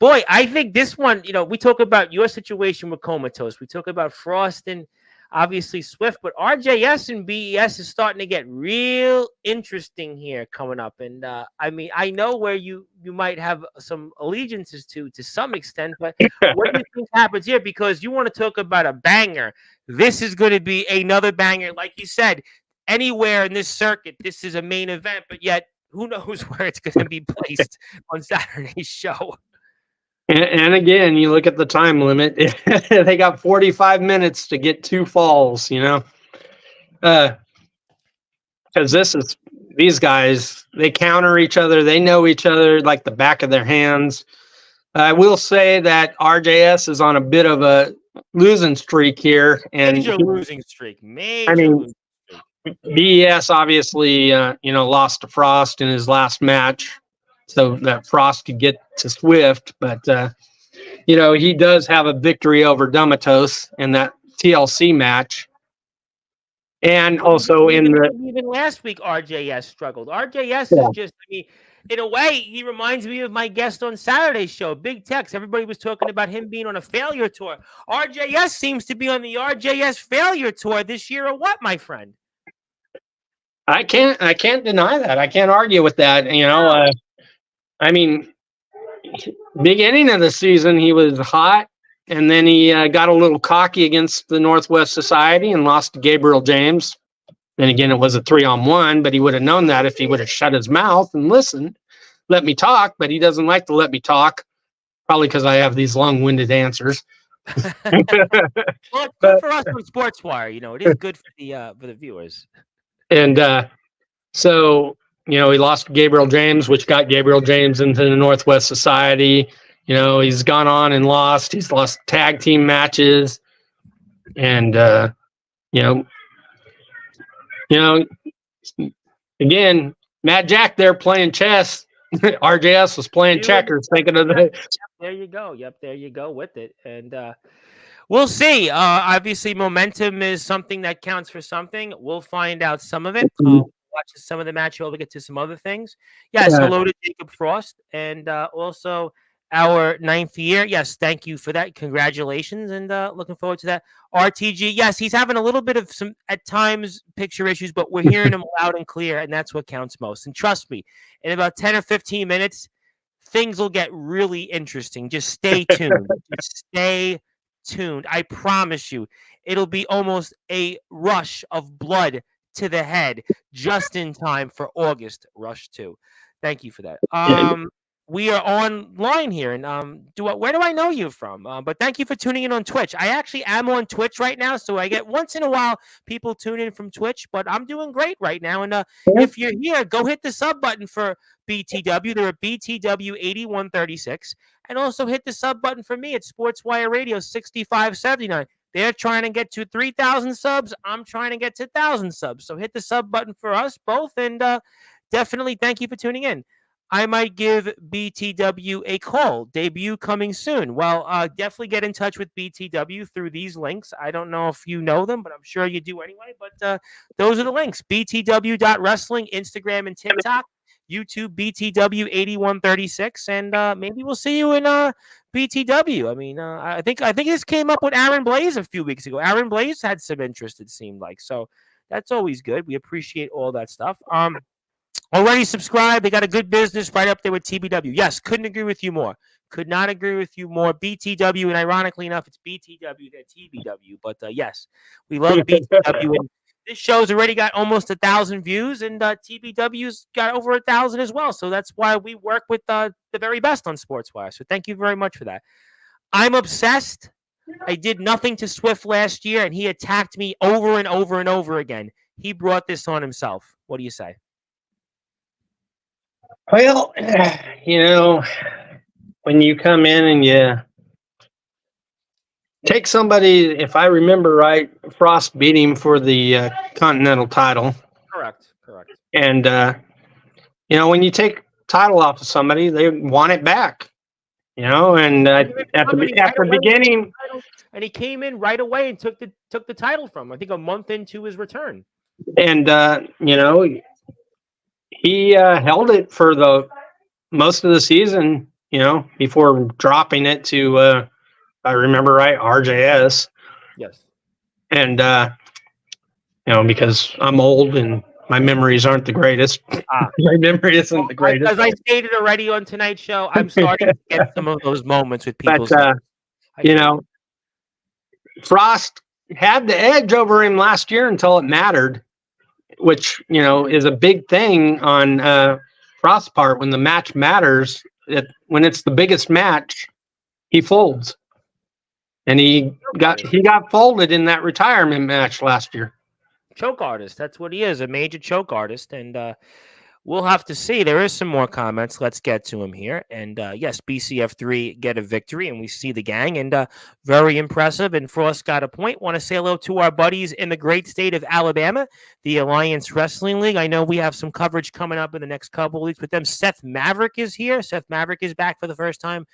A: boy, I think this one, we talk about your situation with Comatose. We talk about Frost and obviously Swift, but RJS and BES is starting to get real interesting here coming up. And I know where you might have some allegiances to some extent, but what do you think happens here? Because you want to talk about a banger. This is going to be another banger. Like you said, anywhere in this circuit, this is a main event, but yet who knows where it's going to be placed on Saturday's show.
B: And again, you look at the time limit. They got 45 minutes to get 2 falls, because these guys, they counter each other. They know each other like the back of their hands. I will say that RJS is on a bit of a losing streak here. And
A: Major losing streak. Losing streak.
B: BES obviously, lost to Frost in his last match, so that Frost could get to Swift. But, he does have a victory over Dumatos in that TLC match. And also even
A: last week, RJS struggled. RJS is just, In a way, he reminds me of my guest on Saturday's show, Big Tex. Everybody was talking about him being on a failure tour. RJS seems to be on the RJS failure tour this year, or what, my friend?
B: I can't deny that. I can't argue with that. I mean, beginning of the season, he was hot, and then he got a little cocky against the Northwest Society and lost to Gabriel James. And again, it was a 3-on-1, but he would have known that if he would have shut his mouth and listened, let me talk. But he doesn't like to let me talk, probably because I have these long-winded answers.
A: Well, it's good for us on Sportswire. It is good for the viewers.
B: And so, he lost to Gabriel James, which got Gabriel James into the Northwest Society. He's gone on and lost. He's lost tag team matches. And, again, Mad Jack there playing chess. RJS was playing checkers, thinking of the.
A: There you go. Yep, there you go with it. And we'll see. Obviously, momentum is something that counts for something. We'll find out some of it. Watch some of the match. We'll get to some other things. Yes, hello to Jacob Frost. And also our 9th year. Yes, thank you for that. Congratulations. And looking forward to that. RTG, yes, he's having a little bit of some, at times, picture issues, but we're hearing him loud and clear, and that's what counts most. And trust me, in about 10 or 15 minutes, things will get really interesting. Just stay tuned. Just stay tuned. I promise you, it'll be almost a rush of blood to the head just in time for August Rush 2. Thank you for that. We are online here, and where do I know you from? But thank you for tuning in on Twitch. I actually am on Twitch right now, so I get once in a while people tune in from Twitch, but I'm doing great right now. And if you're here, go hit the sub button for BTW. They're at BTW 8136, and also hit the sub button for me at Sportswire Radio 6579. They're trying to get to 3,000 subs. I'm trying to get to 1,000 subs. So hit the sub button for us both, and definitely thank you for tuning in. I might give BTW a call. Debut coming soon. Well, definitely get in touch with BTW through these links. I don't know if you know them, but I'm sure you do anyway. But those are the links. BTW.wrestling, Instagram and TikTok. YouTube, BTW 8136. And maybe we'll see you in BTW. I mean, I think this came up with Aaron Blaze a few weeks ago. Aaron Blaze had some interest, it seemed like. So that's always good. We appreciate all that stuff. Already subscribed. They got a good business right up there with TBW. Yes, couldn't agree with you more. Could not agree with you more. BTW, and ironically enough, it's BTW than TBW. But yes, we love BTW. And this show's already got almost 1,000 views, and TBW's got over 1,000 as well. So that's why we work with the very best on Sportswire. So thank you very much for that. I'm obsessed. I did nothing to Swift last year, and he attacked me over and over and over again. He brought this on himself. What do you say?
B: Well, when you come in and you take somebody, if I remember right, Frost beat him for the Continental title.
A: Correct.
B: And, when you take title off of somebody, they want it back, and at the beginning.
A: And he came in right away and took the title from him, I think a month into his return.
B: And, he held it for the most of the season, before dropping it to, if I remember right, RJS.
A: Yes.
B: And, because I'm old and my memories aren't the greatest. My memory isn't the greatest.
A: As I stated already on tonight's show, I'm starting to get some of those moments with people.
B: But, Frost had the edge over him last year until it mattered, which, is a big thing on Frost's part. When the match matters, when it's the biggest match, he folds. And he got folded in that retirement match last year.
A: Choke artist. That's what he is, a major choke artist. And we'll have to see. There is some more comments. Let's get to him here. And yes, BCF3 get a victory, and we see the gang. And very impressive. And Frost got a point. Want to say hello to our buddies in the great state of Alabama, the Alliance Wrestling League. I know we have some coverage coming up in the next couple of weeks with them. Seth Maverick is here. Seth Maverick is back for the first time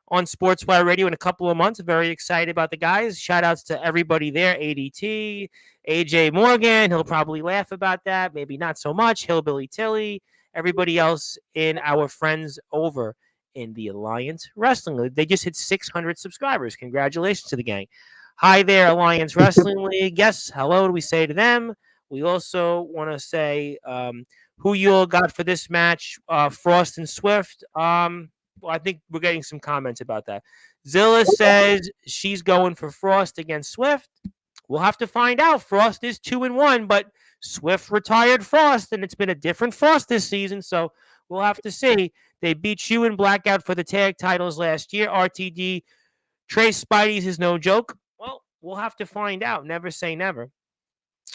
A: on Sportswire Radio in a couple of months. Very excited about the guys. Shout outs to everybody there. ADT, AJ Morgan. He'll probably laugh about that. Maybe not so much. Hillbilly Tilly, everybody else in our friends over in the Alliance Wrestling League. They just hit 600 subscribers. Congratulations to the gang. Hi there, Alliance Wrestling League. Yes, hello do we say to them. We also want to say who you all got for this match, Frost and Swift. Well, I think we're getting some comments about that. Zilla says she's going for Frost against Swift. We'll have to find out. Frost is 2-1, but Swift retired Frost, and it's been a different Frost this season, so we'll have to see. They beat you in Blackout for the tag titles last year. RTD, Trace Spidey's is no joke. Well, we'll have to find out. Never say never.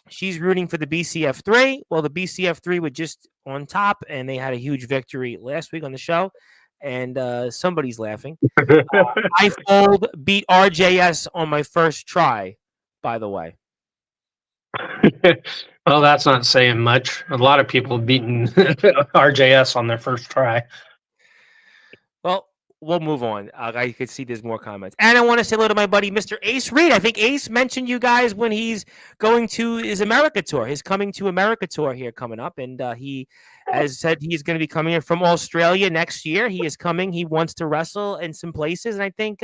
A: She's rooting for the BCF3. Well, the BCF3 were just on top, and they had a huge victory last week on the show. And somebody's laughing. I beat RJS on my first try, by the way.
B: Well, that's not saying much. A lot of people have beaten RJS on their first try.
A: Well, we'll move on. I could see there's more comments. And I want to say hello to my buddy, Mr. Ace Reed. I think Ace mentioned you guys when he's going to his America tour, his Coming to America tour here coming up. And he has said he's going to be coming here from Australia next year. He is coming. He wants to wrestle in some places. And I think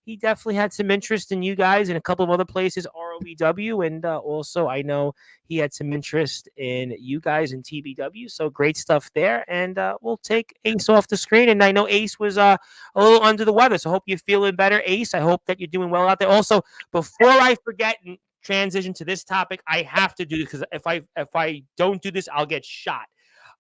A: he definitely had some interest in you guys in a couple of other places, ROBW. And also, I know he had some interest in you guys in TBW. So great stuff there. And we'll take Ace off the screen. And I know Ace was a little under the weather. So I hope you're feeling better, Ace. I hope that you're doing well out there. Also, before I forget and transition to this topic, I have to do this because if I don't do this, I'll get shot.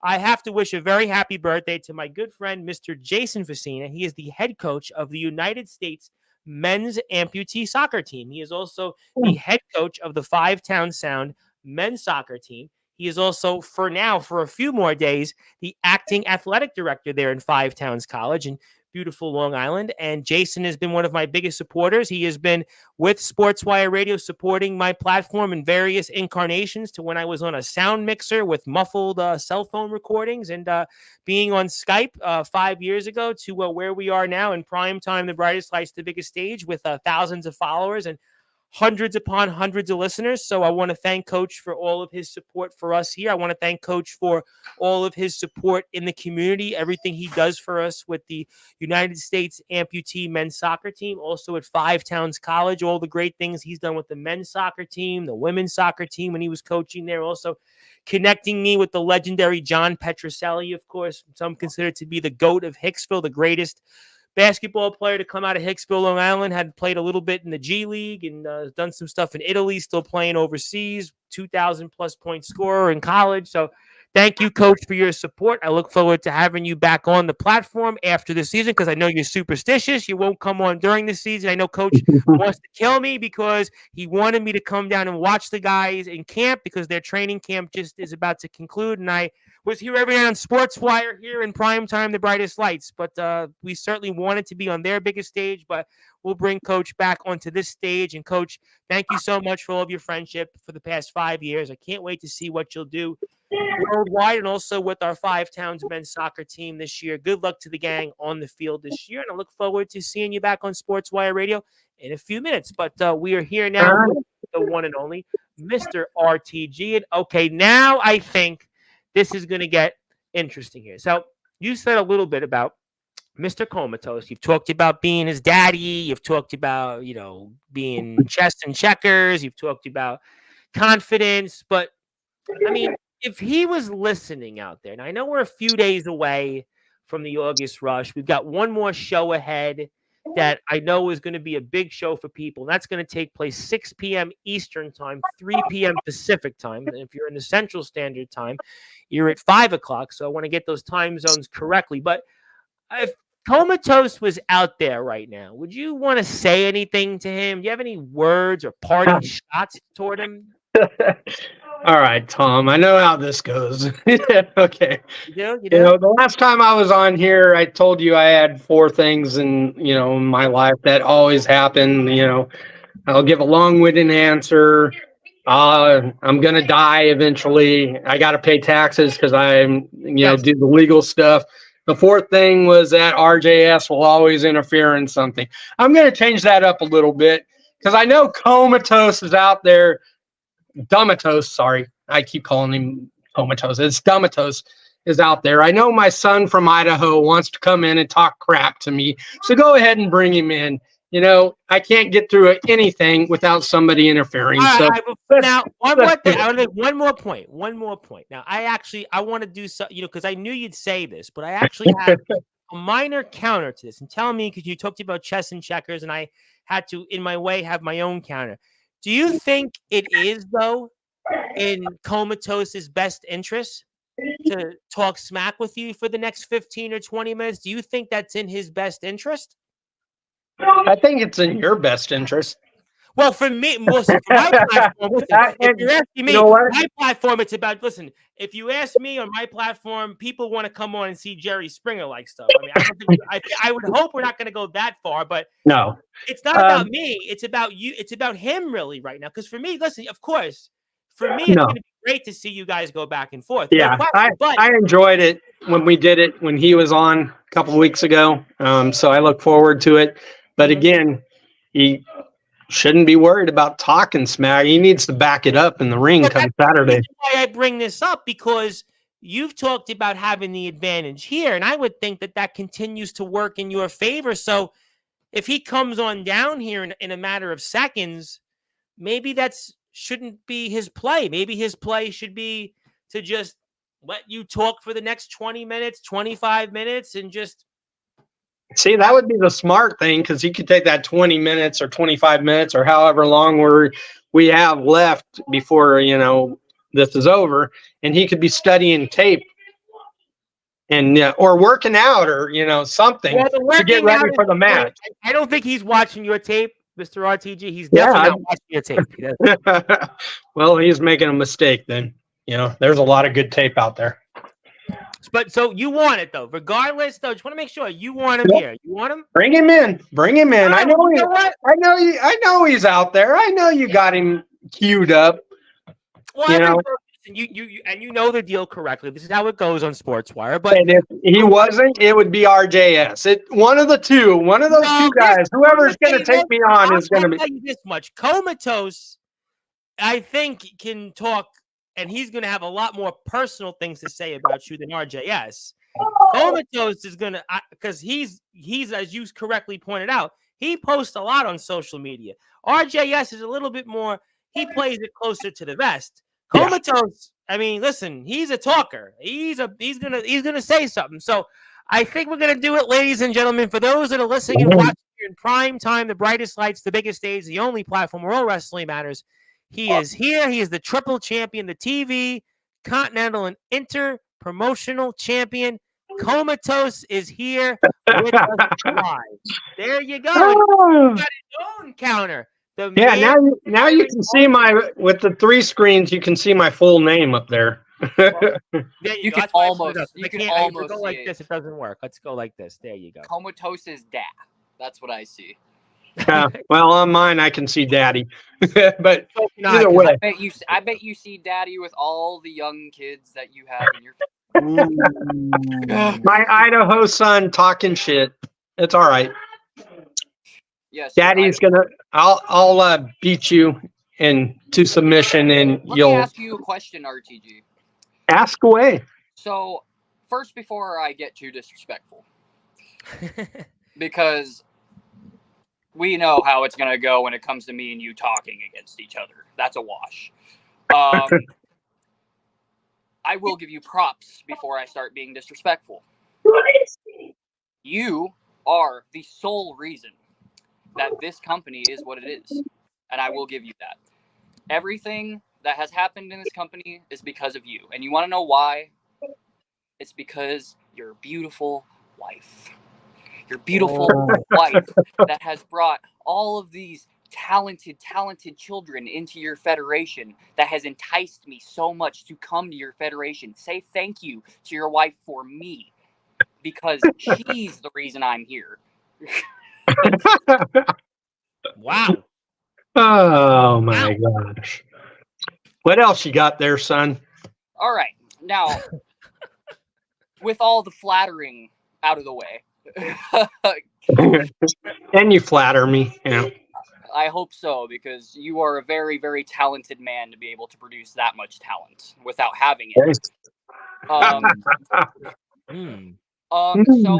A: I have to wish a very happy birthday to my good friend, Mr. Jason Facina. He is the head coach of the United States men's amputee soccer team. He is also the head coach of the Five Town Sound men's soccer team. He is also, for now, for a few more days, the acting athletic director there in Five Towns College in beautiful Long Island. And Jason has been one of my biggest supporters. He has been with Sportswire Radio supporting my platform in various incarnations, to when I was on a sound mixer with muffled cell phone recordings, and being on Skype 5 years ago to where we are now in prime time, the brightest lights, the biggest stage, with thousands of followers and hundreds upon hundreds of listeners. So I want to thank Coach for all of his support for us here. I want to thank Coach for all of his support in the community, everything he does for us with the United States amputee men's soccer team, also at Five Towns College, all the great things he's done with the men's soccer team, the women's soccer team when he was coaching there, also connecting me with the legendary John Petroselli, of course, some consider to be the GOAT of Hicksville, the greatest basketball player to come out of Hicksville, Long Island. Had played a little bit in the G League and done some stuff in Italy, still playing overseas, 2,000-plus point scorer in college. So thank you, Coach, for your support. I look forward to having you back on the platform after the season, because I know you're superstitious. You won't come on during the season. I know Coach wants to kill me because he wanted me to come down and watch the guys in camp, because their training camp just is about to conclude. And I was here every night on Sportswire here in prime time, the brightest lights. But we certainly wanted to be on their biggest stage, but we'll bring Coach back onto this stage. And Coach, thank you so much for all of your friendship for the past 5 years. I can't wait to see what you'll do worldwide and also with our Five Towns men's soccer team this year. Good luck to the gang on the field this year. And I look forward to seeing you back on Sportswire Radio in a few minutes. But we are here now with the one and only Mr. RTG. And okay, now I think this is going to get interesting here. So you said a little bit about Mr. Comatose. You've talked about being his daddy. You've talked about, being chess and checkers. You've talked about confidence. But, I mean, if he was listening out there, and I know we're a few days away from the August Rush. We've got one more show ahead that I know is going to be a big show for people. And that's going to take place 6 p.m. Eastern time, 3 p.m. Pacific time. And if you're in the Central Standard Time, you're at 5 o'clock. So I want to get those time zones correctly. But if Comatose was out there right now, would you want to say anything to him? Do you have any words or parting shots toward him?
B: All right, Tom, I know how this goes. Okay.
A: You do?
B: The last time I was on here, I told you I had 4 things in my life that always happen. I'll give a long-winded answer. I'm going to die eventually. I got to pay taxes because I'm, do the legal stuff. The 4th thing was that RJS will always interfere in something. I'm going to change that up a little bit because I know Comatose is out there. Dumatos, sorry. I keep calling him Comatose. It's Dumatos. is out there. I know my son from Idaho wants to come in and talk crap to me. So go ahead and bring him in. I can't get through anything without somebody interfering.
A: All
B: So
A: right, now one more thing. I want to make one more point. One more point. Now, I want to do something, because I knew you'd say this, but I actually have a minor counter to this. And tell me, because you talked about chess and checkers, and I had to, in my way, have my own counter. Do you think it is, though, in Comatose's best interest to talk smack with you for the next 15 or 20 minutes? Do you think that's in his best interest?
B: I think it's in your best interest.
A: Well, for me, listen, for my platform, if you're asking me, my platform, it's about, listen, if you ask me on my platform, people want to come on and see Jerry Springer-like stuff. I mean, I would hope we're not going to go that far, but
B: no,
A: it's not about me. It's about you. It's about him really right now. Because for me, listen, of course, for me, it's going to be great to see you guys go back and forth.
B: Yeah, I enjoyed it when we did it when he was on a couple of weeks ago. So I look forward to it. But again, he shouldn't be worried about talking smack. He needs to back it up in the ring come Saturday.
A: That's why I bring this up, because you've talked about having the advantage here, and I would think that continues to work in your favor. So if he comes on down here in a matter of seconds, maybe shouldn't be his play. Maybe his play should be to just let you talk for the next 20 minutes, 25 minutes, and just...
B: See, that would be the smart thing, because he could take that 20 minutes or 25 minutes or however long we have left before, this is over, and he could be studying tape and or working out or, something to get ready for the match.
A: I don't think he's watching your tape, Mr. RTG. He's definitely not watching your tape.
B: Well, he's making a mistake then. There's a lot of good tape out there.
A: But so you want it, though, regardless, though. Just want to make sure you want him here. You want him?
B: Bring him in. Bring him in. I know he's out there. I know you got him queued up.
A: Well, you know the deal correctly. This is how it goes on Sportswire. But
B: if he wasn't, it would be RJS. One of those two guys. Whoever's going to take me on is going to be.
A: I'll tell you this much: Comatose, I think, can talk. And he's going to have a lot more personal things to say about you than RJS. Comatose is going to, because he's, as you correctly pointed out, he posts a lot on social media. RJS is a little bit more, he plays it closer to the vest. Comatose, I mean, listen, he's a talker. He's gonna say something. So I think we're going to do it, ladies and gentlemen. For those that are listening and watching in prime time, the brightest lights, the biggest stage, the only platform where all wrestling matters. He is here. He is the triple champion, the TV, Continental, and Inter-promotional champion. Comatose is here with us live. There you go. You got his own counter.
B: Now you can see with the 3 screens, you can see my full name up there.
A: You can almost go like this. It doesn't work. Let's go like this. There you go.
C: Comatose's dad. That's what I see.
B: Well, on mine, I can see Daddy, but either way,
C: I bet you see Daddy with all the young kids that you have in your.
B: My Idaho son talking shit. It's all right.
C: Yes,
B: Daddy's gonna. I'll beat you into submission, and
C: Let me ask you a question, RTG.
B: Ask away.
C: So, first, before I get too disrespectful, because we know how it's going to go when it comes to me and you talking against each other. That's a wash. I will give you props before I start being disrespectful. You are the sole reason that this company is what it is. And I will give you that. Everything that has happened in this company is because of you. And you want to know why? It's because your beautiful wife. Your beautiful wife that has brought all of these talented children into your federation, that has enticed me so much to come to your federation. Say thank you to your wife for me, because she's the reason I'm here.
A: Wow.
B: Oh my gosh. What else you got there, son?
C: All right. Now, with all the flattering out of the way.
B: And you flatter me. Yeah.
C: I hope so, because you are a very, very talented man to be able to produce that much talent without having it. So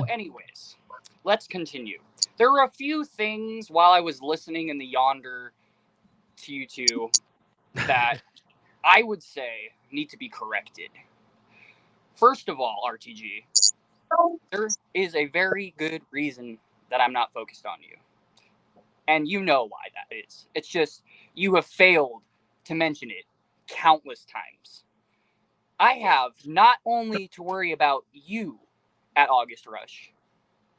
C: anyways, let's continue. There were a few things while I was listening in the yonder to you two that I would say need to be corrected. First of all, RTG, there is a very good reason that I'm not focused on you. And you know why that is. It's just you have failed to mention it countless times. I have not only to worry about you at August Rush,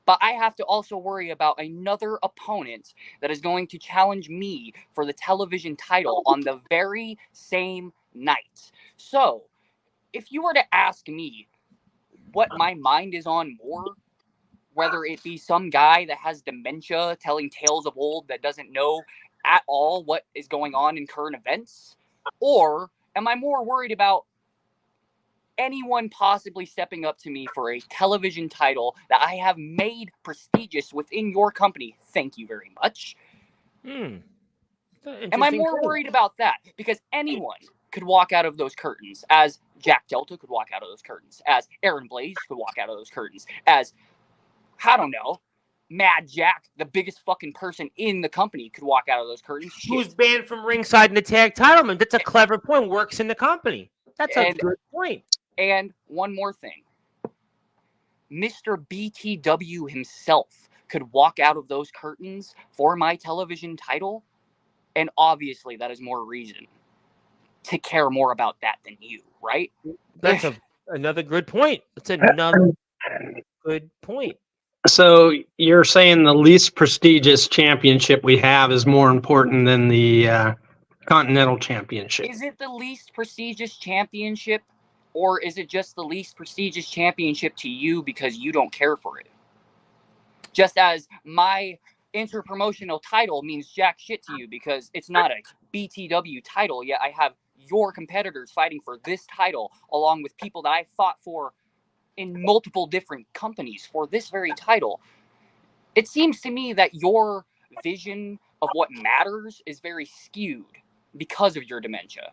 C: but I have to also worry about another opponent that is going to challenge me for the television title on the very same night. So, if you were to ask me what my mind is on more, whether it be some guy that has dementia telling tales of old that doesn't know at all what is going on in current events, or am I more worried about anyone possibly stepping up to me for a television title that I have made prestigious within your company? Thank you very much. Am I more worried about that? Because anyone could walk out of those curtains, as Jack Delta could walk out of those curtains, as Aaron Blaze could walk out of those curtains, as, I don't know, Mad Jack, the biggest fucking person in the company, could walk out of those curtains.
A: Who's banned from ringside in the tag title? Man, that's a clever point. Works in the company. That's a good point.
C: And one more thing. Mr. BTW himself could walk out of those curtains for my television title. And obviously that is more reason to care more about that than you, right?
A: That's another good point. That's another good point.
B: So you're saying the least prestigious championship we have is more important than the Continental Championship?
C: Is it the least prestigious championship? Or is it just the least prestigious championship to you because you don't care for it? Just as my interpromotional title means jack shit to you because it's not a BTW title, yet I have your competitors fighting for this title along with people that I fought for in multiple different companies for this very title. It seems to me that your vision of what matters is very skewed because of your dementia.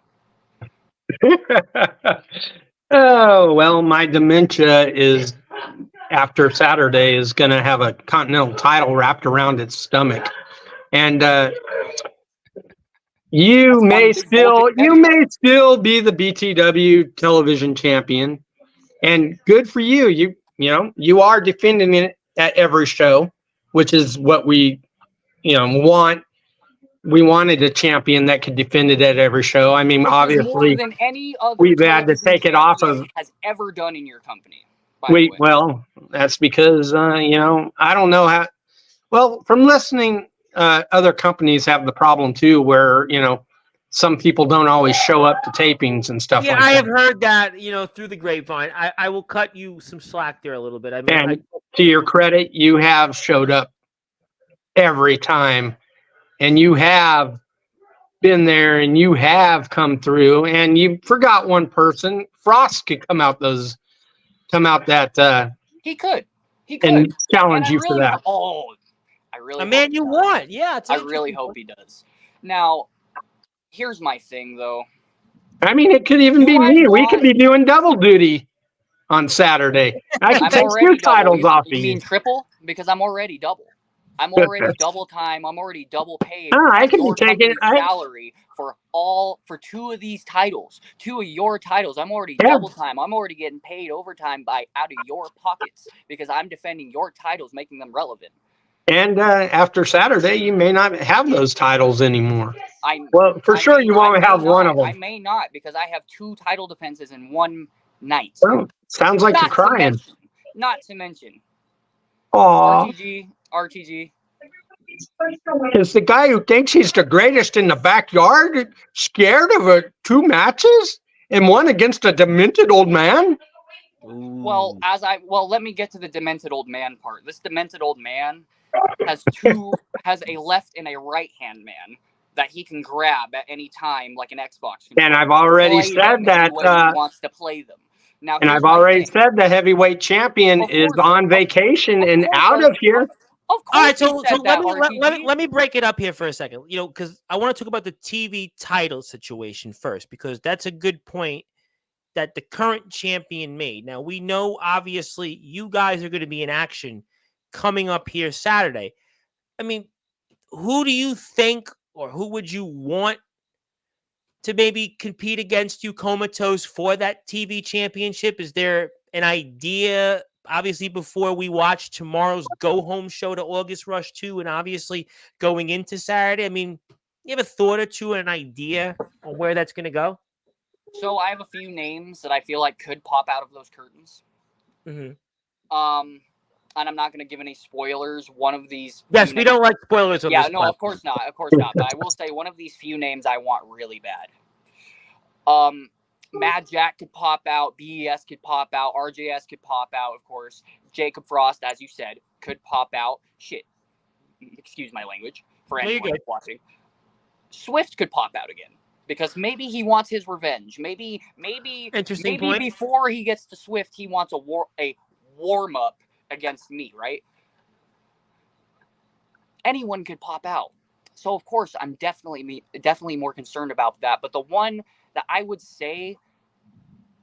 B: Oh, well, my dementia is, after Saturday, is going to have a Continental title wrapped around its stomach. And you may still be the BTW television champion. And good for you. You know, you are defending it at every show, which is what we, want. We wanted a champion that could defend it at every show. I mean, obviously,
C: more than any other
B: we've had to take it off of
C: has ever done in your company.
B: Well, that's because I don't know how. Well, from listening, other companies have the problem too, where some people don't always show up to tapings and stuff.
A: Yeah,
B: like
A: I
B: that.
A: have heard that through the grapevine. I will cut you some slack there a little bit. I mean,
B: and to your credit, you have showed up every time. And you have been there, and you have come through, and you forgot one person. Frost could come out that.
C: He could,
B: and challenge you for that.
C: I really.
A: Man, you want? Yeah,
C: I really hope he does. Now, here's my thing, though.
B: I mean, it could even be me. We could be doing double duty on Saturday. I can take two titles off of you.
C: You mean triple? Because I'm already double. I'm already double time. I'm already double paid.
B: I can be taking
C: salary for two of these titles, two of your titles. I'm already double time. I'm already getting paid overtime out of your pockets because I'm defending your titles, making them relevant.
B: And after Saturday, you may not have those titles anymore. For sure, you won't have one of them.
C: I may not because I have two title defenses in one night.
B: Well, sounds like you're crying.
C: Not to mention. RTG.
B: Is the guy who thinks he's the greatest in the backyard scared of two matches and one against a demented old man?
C: Well, let me get to the demented old man part. This demented old man has a left and a right hand man that he can grab at any time, like an Xbox controller.
B: And I've already said that
C: he wants to play them. Now,
B: and I've already said the heavyweight champion is on vacation and out of here.
C: Of course.
A: All right, so let me break it up here for a second. Because I want to talk about the TV title situation first, because that's a good point. that the current champion made. Now, we know, obviously, you guys are going to be in action coming up here Saturday. I mean, who do you think, or who would you want to maybe compete against you, Comatose, for that TV championship? Is there an idea, obviously, before we watch tomorrow's go-home show to August Rush 2 and obviously going into Saturday? I mean, you have a thought or two, an idea on where that's going to go?
C: So I have a few names that I feel like could pop out of those curtains.
A: Mm-hmm.
C: And I'm not going to give any spoilers. One of these.
A: Yes, we don't like spoilers on this.
C: Yeah, no, of course not. Of course not. But I will say one of these few names I want really bad. Mad Jack could pop out. BES could pop out. RJS could pop out, of course. Jacob Frost, as you said, could pop out. Shit. Excuse my language for anyone watching. Swift could pop out again. Because maybe he wants his revenge. Maybe point. Before he gets to Swift, he wants a warm up against me, right? Anyone could pop out. So of course I'm definitely more concerned about that. But the one that I would say,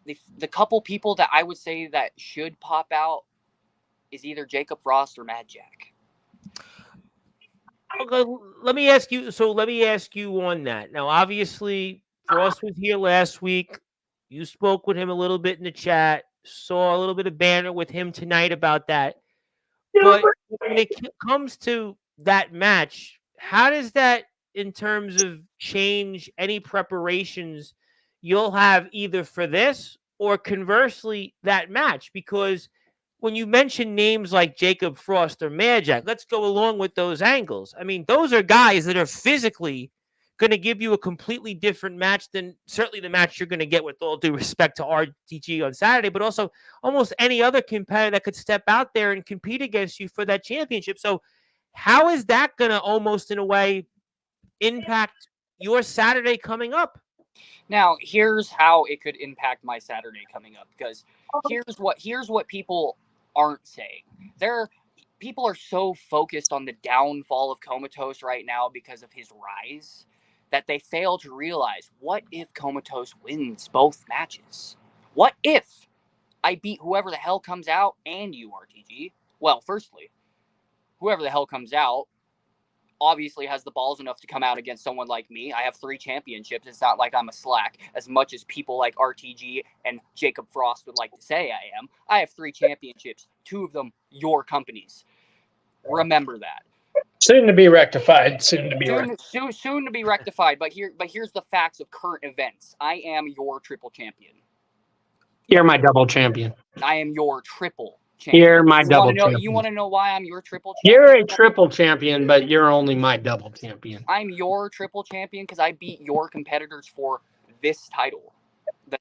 C: the couple people that I would say that should pop out is either Jacob Frost or Mad Jack.
A: Okay, let me ask you. So let me ask you on that. Now, obviously, Frost was here last week. You spoke with him a little bit in the chat. Saw a little bit of banter with him tonight about that. But when it comes to that match, how does that, in terms of change any preparations you'll have either for this or conversely that match? Because when you mention names like Jacob Frost or Mad Jack, let's go along with those angles. I mean, those are guys that are physically going to give you a completely different match than certainly the match you're going to get, with all due respect to RTG on Saturday, but also almost any other competitor that could step out there and compete against you for that championship. So how is that going to almost in a way impact your Saturday coming up?
C: Now, here's how it could impact my Saturday coming up, because here's what people aren't saying. People are so focused on the downfall of Comatose right now because of his rise that they fail to realize, what if Comatose wins both matches? What if I beat whoever the hell comes out and you, RTG? Well, firstly, whoever the hell comes out obviously has the balls enough to come out against someone like me. I have 3 championships. It's not like I'm a slack, as much as people like RTG and Jacob Frost would like to say I am. I have 3 championships, 2 of them your companies. Remember that.
B: Soon to be rectified. Soon to be
C: rectified. But here's the facts of current events. I am your triple champion.
B: You're my double champion.
C: I am your triple champion.
B: You're my double champion.
C: You want to know why I'm your triple champion?
B: You're a triple champion, but you're only my double champion.
C: I'm your triple champion because I beat your competitors for this title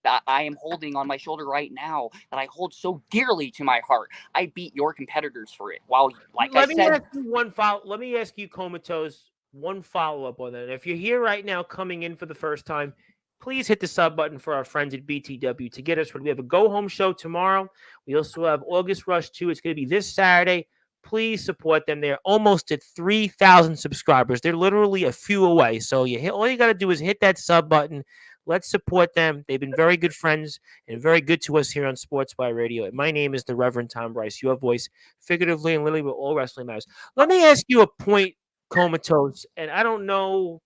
C: that I am holding on my shoulder right now, that I hold so dearly to my heart. I beat your competitors for it. While, like I said,
A: let me ask you, Comatose, one follow-up on that. If you're here right now coming in for the first time, please hit the sub button for our friends at BTW to get us ready. We have a go-home show tomorrow. We also have August Rush 2. It's going to be this Saturday. Please support them. They're almost at 3,000 subscribers. They're literally a few away. So all you got to do is hit that sub button. Let's support them. They've been very good friends and very good to us here on Sportzwire Radio. And my name is the Reverend Tom Bryce, your voice, figuratively and literally, with all wrestling matters. Let me ask you a point, Comatose, and I don't know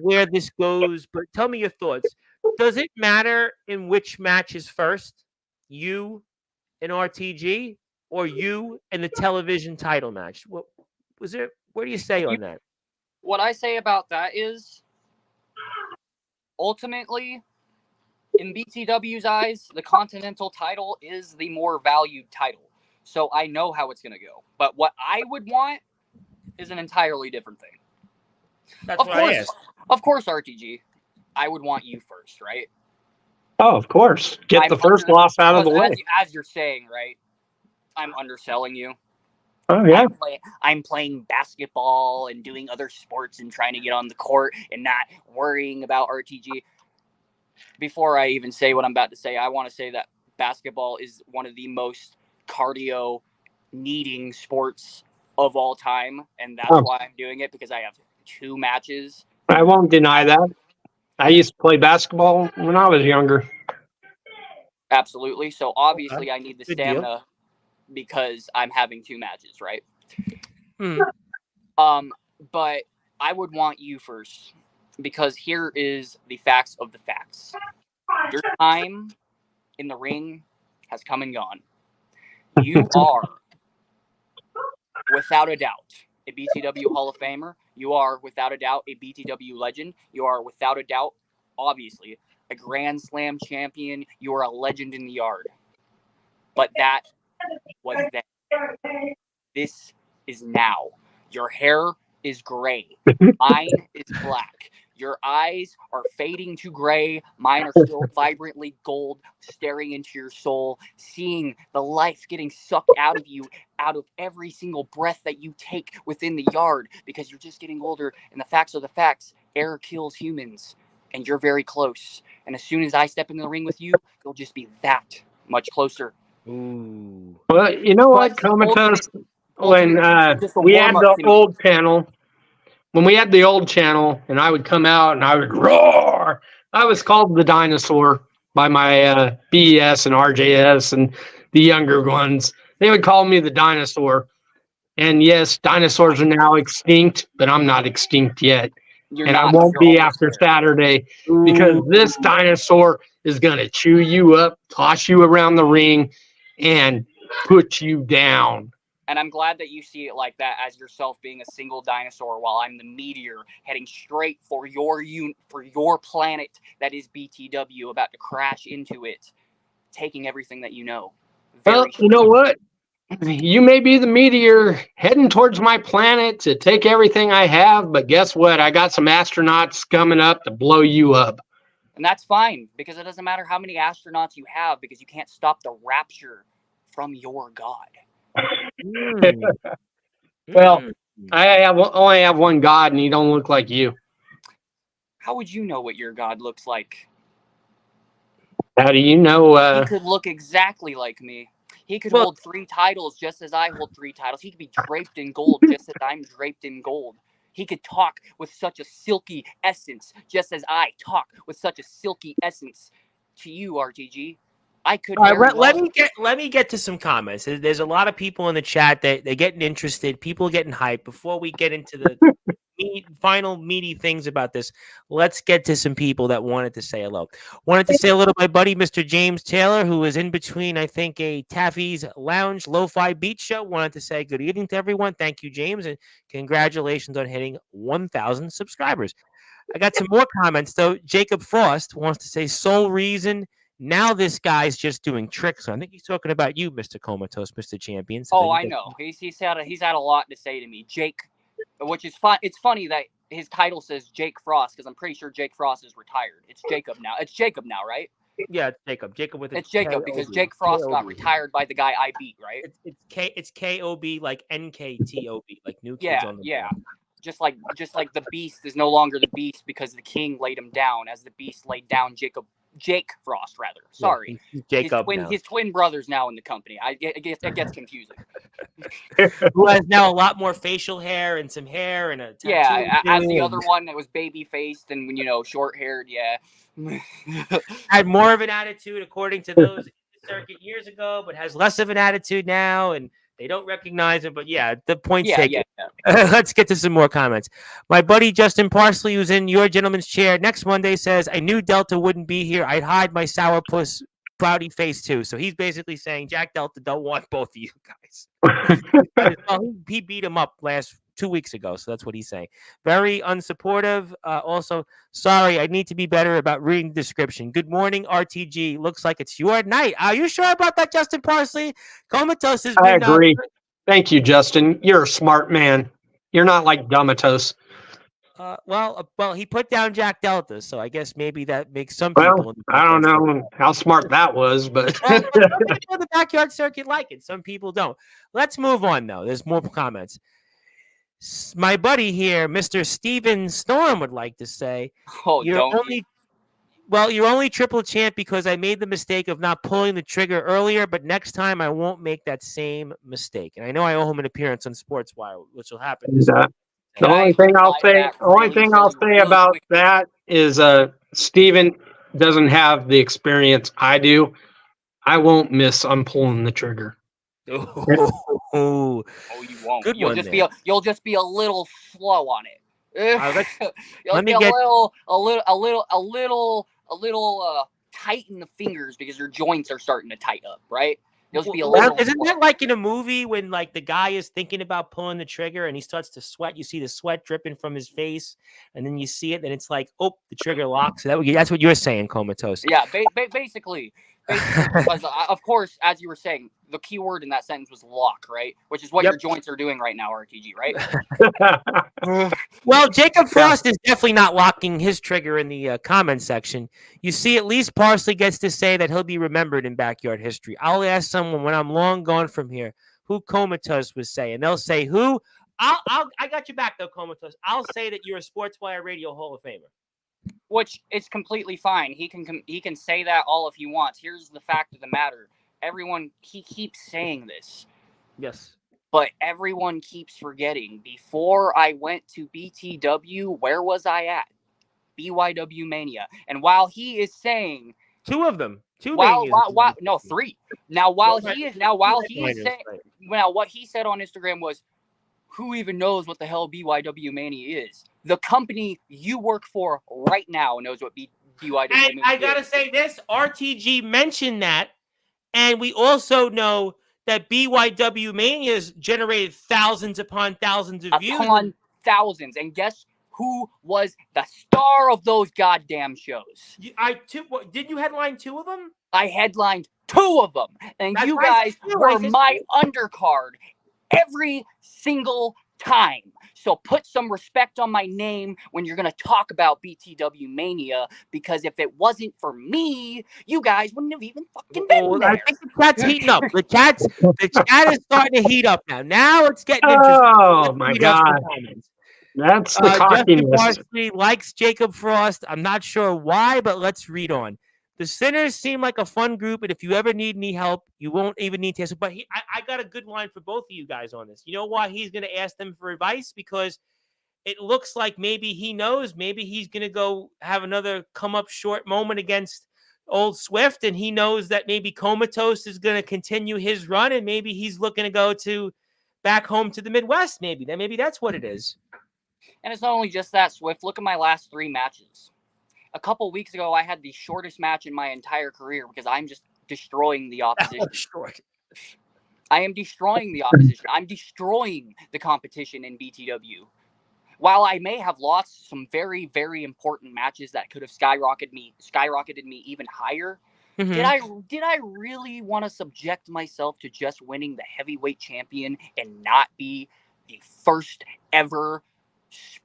A: where this goes, but tell me your thoughts. Does it matter in which match is first, you and RTG, or you and the television title match? What do you say on that?
C: What I say about that is, ultimately, in BTW's eyes, the Continental title is the more valued title. So I know how it's going to go. But what I would want is an entirely different thing.
A: That's what I asked.
C: Of course, RTG, I would want you first, right?
B: Oh, of course. Get the first loss out of the way.
C: As you're saying, right? I'm underselling you.
B: Oh, yeah.
C: I'm playing basketball and doing other sports and trying to get on the court and not worrying about RTG. Before I even say what I'm about to say, I want to say that basketball is one of the most cardio needing sports of all time. And that's why I'm doing it, because I have 2 matches.
B: I won't deny that. I used to play basketball when I was younger.
C: Absolutely. So obviously, I need the
A: Good deal.
C: stamina because I'm having 2 matches, right?
A: Hmm.
C: But I would want you first because here is the facts of the facts. Your time in the ring has come and gone. You are, without a doubt, a BTW Hall of Famer. You are, without a doubt, a BTW legend. You are, without a doubt, obviously, a Grand Slam champion. You are a legend in the yard. But that was then. This is now. Your hair is gray. Mine is black. Your eyes are fading to gray. Mine are still vibrantly gold, staring into your soul, seeing the life getting sucked out of you, out of every single breath that you take within the yard, because you're just getting older. And the facts are the facts. Air kills humans, and you're very close. And as soon as I step in the ring with you, you'll just be that much closer.
A: Ooh.
B: Well, you know what,
C: But
B: Comatose? When
C: ultimately, it's just a
B: we had
C: warm-up
B: the
C: to me.
B: old channel, and I would come out and I would roar, I was called the dinosaur by my BES and RJS and the younger ones. They would call me the dinosaur. And yes, dinosaurs are now extinct, but I'm not extinct yet.
C: You're
B: And I
C: not, but
B: won't
C: you're
B: be
C: almost
B: after
C: there.
B: Saturday because this dinosaur is going to chew you up, toss you around the ring, and put you down.
C: And I'm glad that you see it like that, as yourself being a single dinosaur, while I'm the meteor heading straight for your planet that is BTW, about to crash into it, taking everything that you know.
B: Well, you know what? You may be the meteor heading towards my planet to take everything I have, but guess what? I got some astronauts coming up to blow you up.
C: And that's fine, because it doesn't matter how many astronauts you have, because you can't stop the rapture from your god.
B: Well, I only have one god, and he don't look like you.
C: How would you know what your god looks like?
B: How do you know?
C: He could look exactly like me. He could hold 3 titles just as I hold 3 titles. He could be draped in gold just as I'm draped in gold. He could talk with such a silky essence just as I talk with such a silky essence to you, RTG. I could.
A: All right, let me get to some comments. There's a lot of people in the chat that they're getting interested. People getting hyped. Before we get into the final meaty things about this, let's get to some people that wanted to say hello. Wanted to say hello to my buddy, Mr. James Taylor, who is in between, I think, a Taffy's Lounge Lo-Fi Beach show. Wanted to say good evening to everyone. Thank you, James, and congratulations on hitting 1,000 subscribers. I got some more comments, though. Jacob Frost wants to say sole reason. Now this guy's just doing tricks. So I think he's talking about you, Mr. Comatose, Mr. Champion. So
C: I know. He's had a lot to say to me, Jake. Which is fun. It's funny that his title says Jake Frost, because I'm pretty sure Jake Frost is retired. It's Jacob now. It's Jacob now, right?
A: Yeah, it's Jacob. Jacob with
C: it's Jacob
A: K-O-B.
C: because Jake Frost got retired by the guy I beat, right?
A: It's K-O-B, like N-K-T-O-B, like New Kids on the
C: Block. Just like the Beast is no longer the Beast because the King laid him down, as the Beast laid down Jake Frost, rather. Sorry.
A: Yeah, Jacob
C: his twin brothers now in the company. It gets confusing.
A: Who has now a lot more facial hair and some hair and a tattoo.
C: Yeah, as the other one that was baby-faced and, short-haired,
A: had more of an attitude, according to those in the circuit years ago, but has less of an attitude now, and they don't recognize him. But yeah, the point's taken. Let's get to some more comments. My buddy Justin Parsley, who's in your gentleman's chair next Monday, says, I knew Delta wouldn't be here. I'd hide my sourpuss proudy face too. So he's basically saying Jack Delta don't want both of you guys. He beat him up 2 weeks ago, so that's what he's saying. Very unsupportive. Also, sorry, I need to be better about reading the description. Good morning, RTG. Looks like it's your night. Are you sure about that, Justin Parsley? Comatose has been.
B: I agree. Thank you, Justin. You're a smart man. You're not like Domatos.
A: Well, he put down Jack Delta, so I guess maybe that makes some people.
B: I don't know how smart that was, but
A: some people in the backyard circuit like it. Some people don't. Let's move on, though. There's more comments. My buddy here, Mr. Steven Storm, would like to say, you're only triple champ because I made the mistake of not pulling the trigger earlier, but next time I won't make that same mistake. And I know I owe him an appearance on Sportswire, which will happen this week.
B: The only thing I'll say about that is Steven doesn't have the experience I do. I won't miss. I'm pulling the trigger.
A: Oh,
C: Oh, you won't.
A: Good
C: You'll
A: one
C: just
A: there.
C: you'll just be a little slow on it. You'll
A: let me
C: be
A: get-
C: a little tight in the fingers because your joints are starting to tighten up, right? You'll just be a
A: Well,
C: little.
A: isn't
C: slow.
A: that like in a movie when like the guy is thinking about pulling the trigger and he starts to sweat? You see the sweat dripping from his face, and then you see it, and it's like, oh, the trigger locks. That's what you're saying, Comatose.
C: Yeah, basically, because of course, as you were saying, the key word in that sentence was lock, right? Which is what
A: Yep.
C: your joints are doing right now, RTG, right?
A: Well, Jacob Frost is definitely not locking his trigger in the comment section. You see, at least Parsley gets to say that he'll be remembered in backyard history. I'll ask someone when I'm long gone from here who Comatose was saying. They'll say who. I got you back though, Comatose. I'll say that you're a Sportswire Radio Hall of Famer.
C: Which is completely fine. He can say that all if he wants. Here's the fact of the matter: he keeps saying this.
A: Yes.
C: But everyone keeps forgetting. Before I went to BTW, where was I at? BYW Mania. And while he is saying
A: two of them,
C: no, three. Now while he is saying what he said on Instagram was, who even knows what the hell BYW Mania is? The company you work for right now knows what BYW Mania is.
A: I gotta say this: RTG mentioned that, and we also know that BYW Mania's generated thousands upon thousands of views.
C: Upon thousands. And guess who was the star of those goddamn shows?
A: Did you headline two of them?
C: I headlined two of them. And
A: That's
C: you
A: nice.
C: guys were my undercard every single time. So put some respect on my name when you're going to talk about BTW Mania, because if it wasn't for me, you guys wouldn't have even fucking been there.
A: I think the chat's heating up. The chat is starting to heat up now. Now it's getting interesting.
B: Oh my God. That's the cockiness.
A: Justin Parsley likes Jacob Frost. I'm not sure why, but let's read on. The Sinners seem like a fun group, and if you ever need any help, you won't even need to ask. But I got a good line for both of you guys on this. You know why he's going to ask them for advice? Because it looks like maybe he knows. Maybe he's going to go have another come up short moment against Old Swift, and he knows that maybe Comatose is going to continue his run, and maybe he's looking to go back home to the Midwest. Maybe that's what it is.
C: And it's not only just that, Swift. Look at my last three matches. A couple weeks ago, I had the shortest match in my entire career because I'm just destroying the opposition.
A: Short.
C: I am destroying the opposition. I'm destroying the competition in BTW. While I may have lost some very, very important matches that could have skyrocketed me even higher, did I really want to subject myself to just winning the heavyweight champion and not be the first ever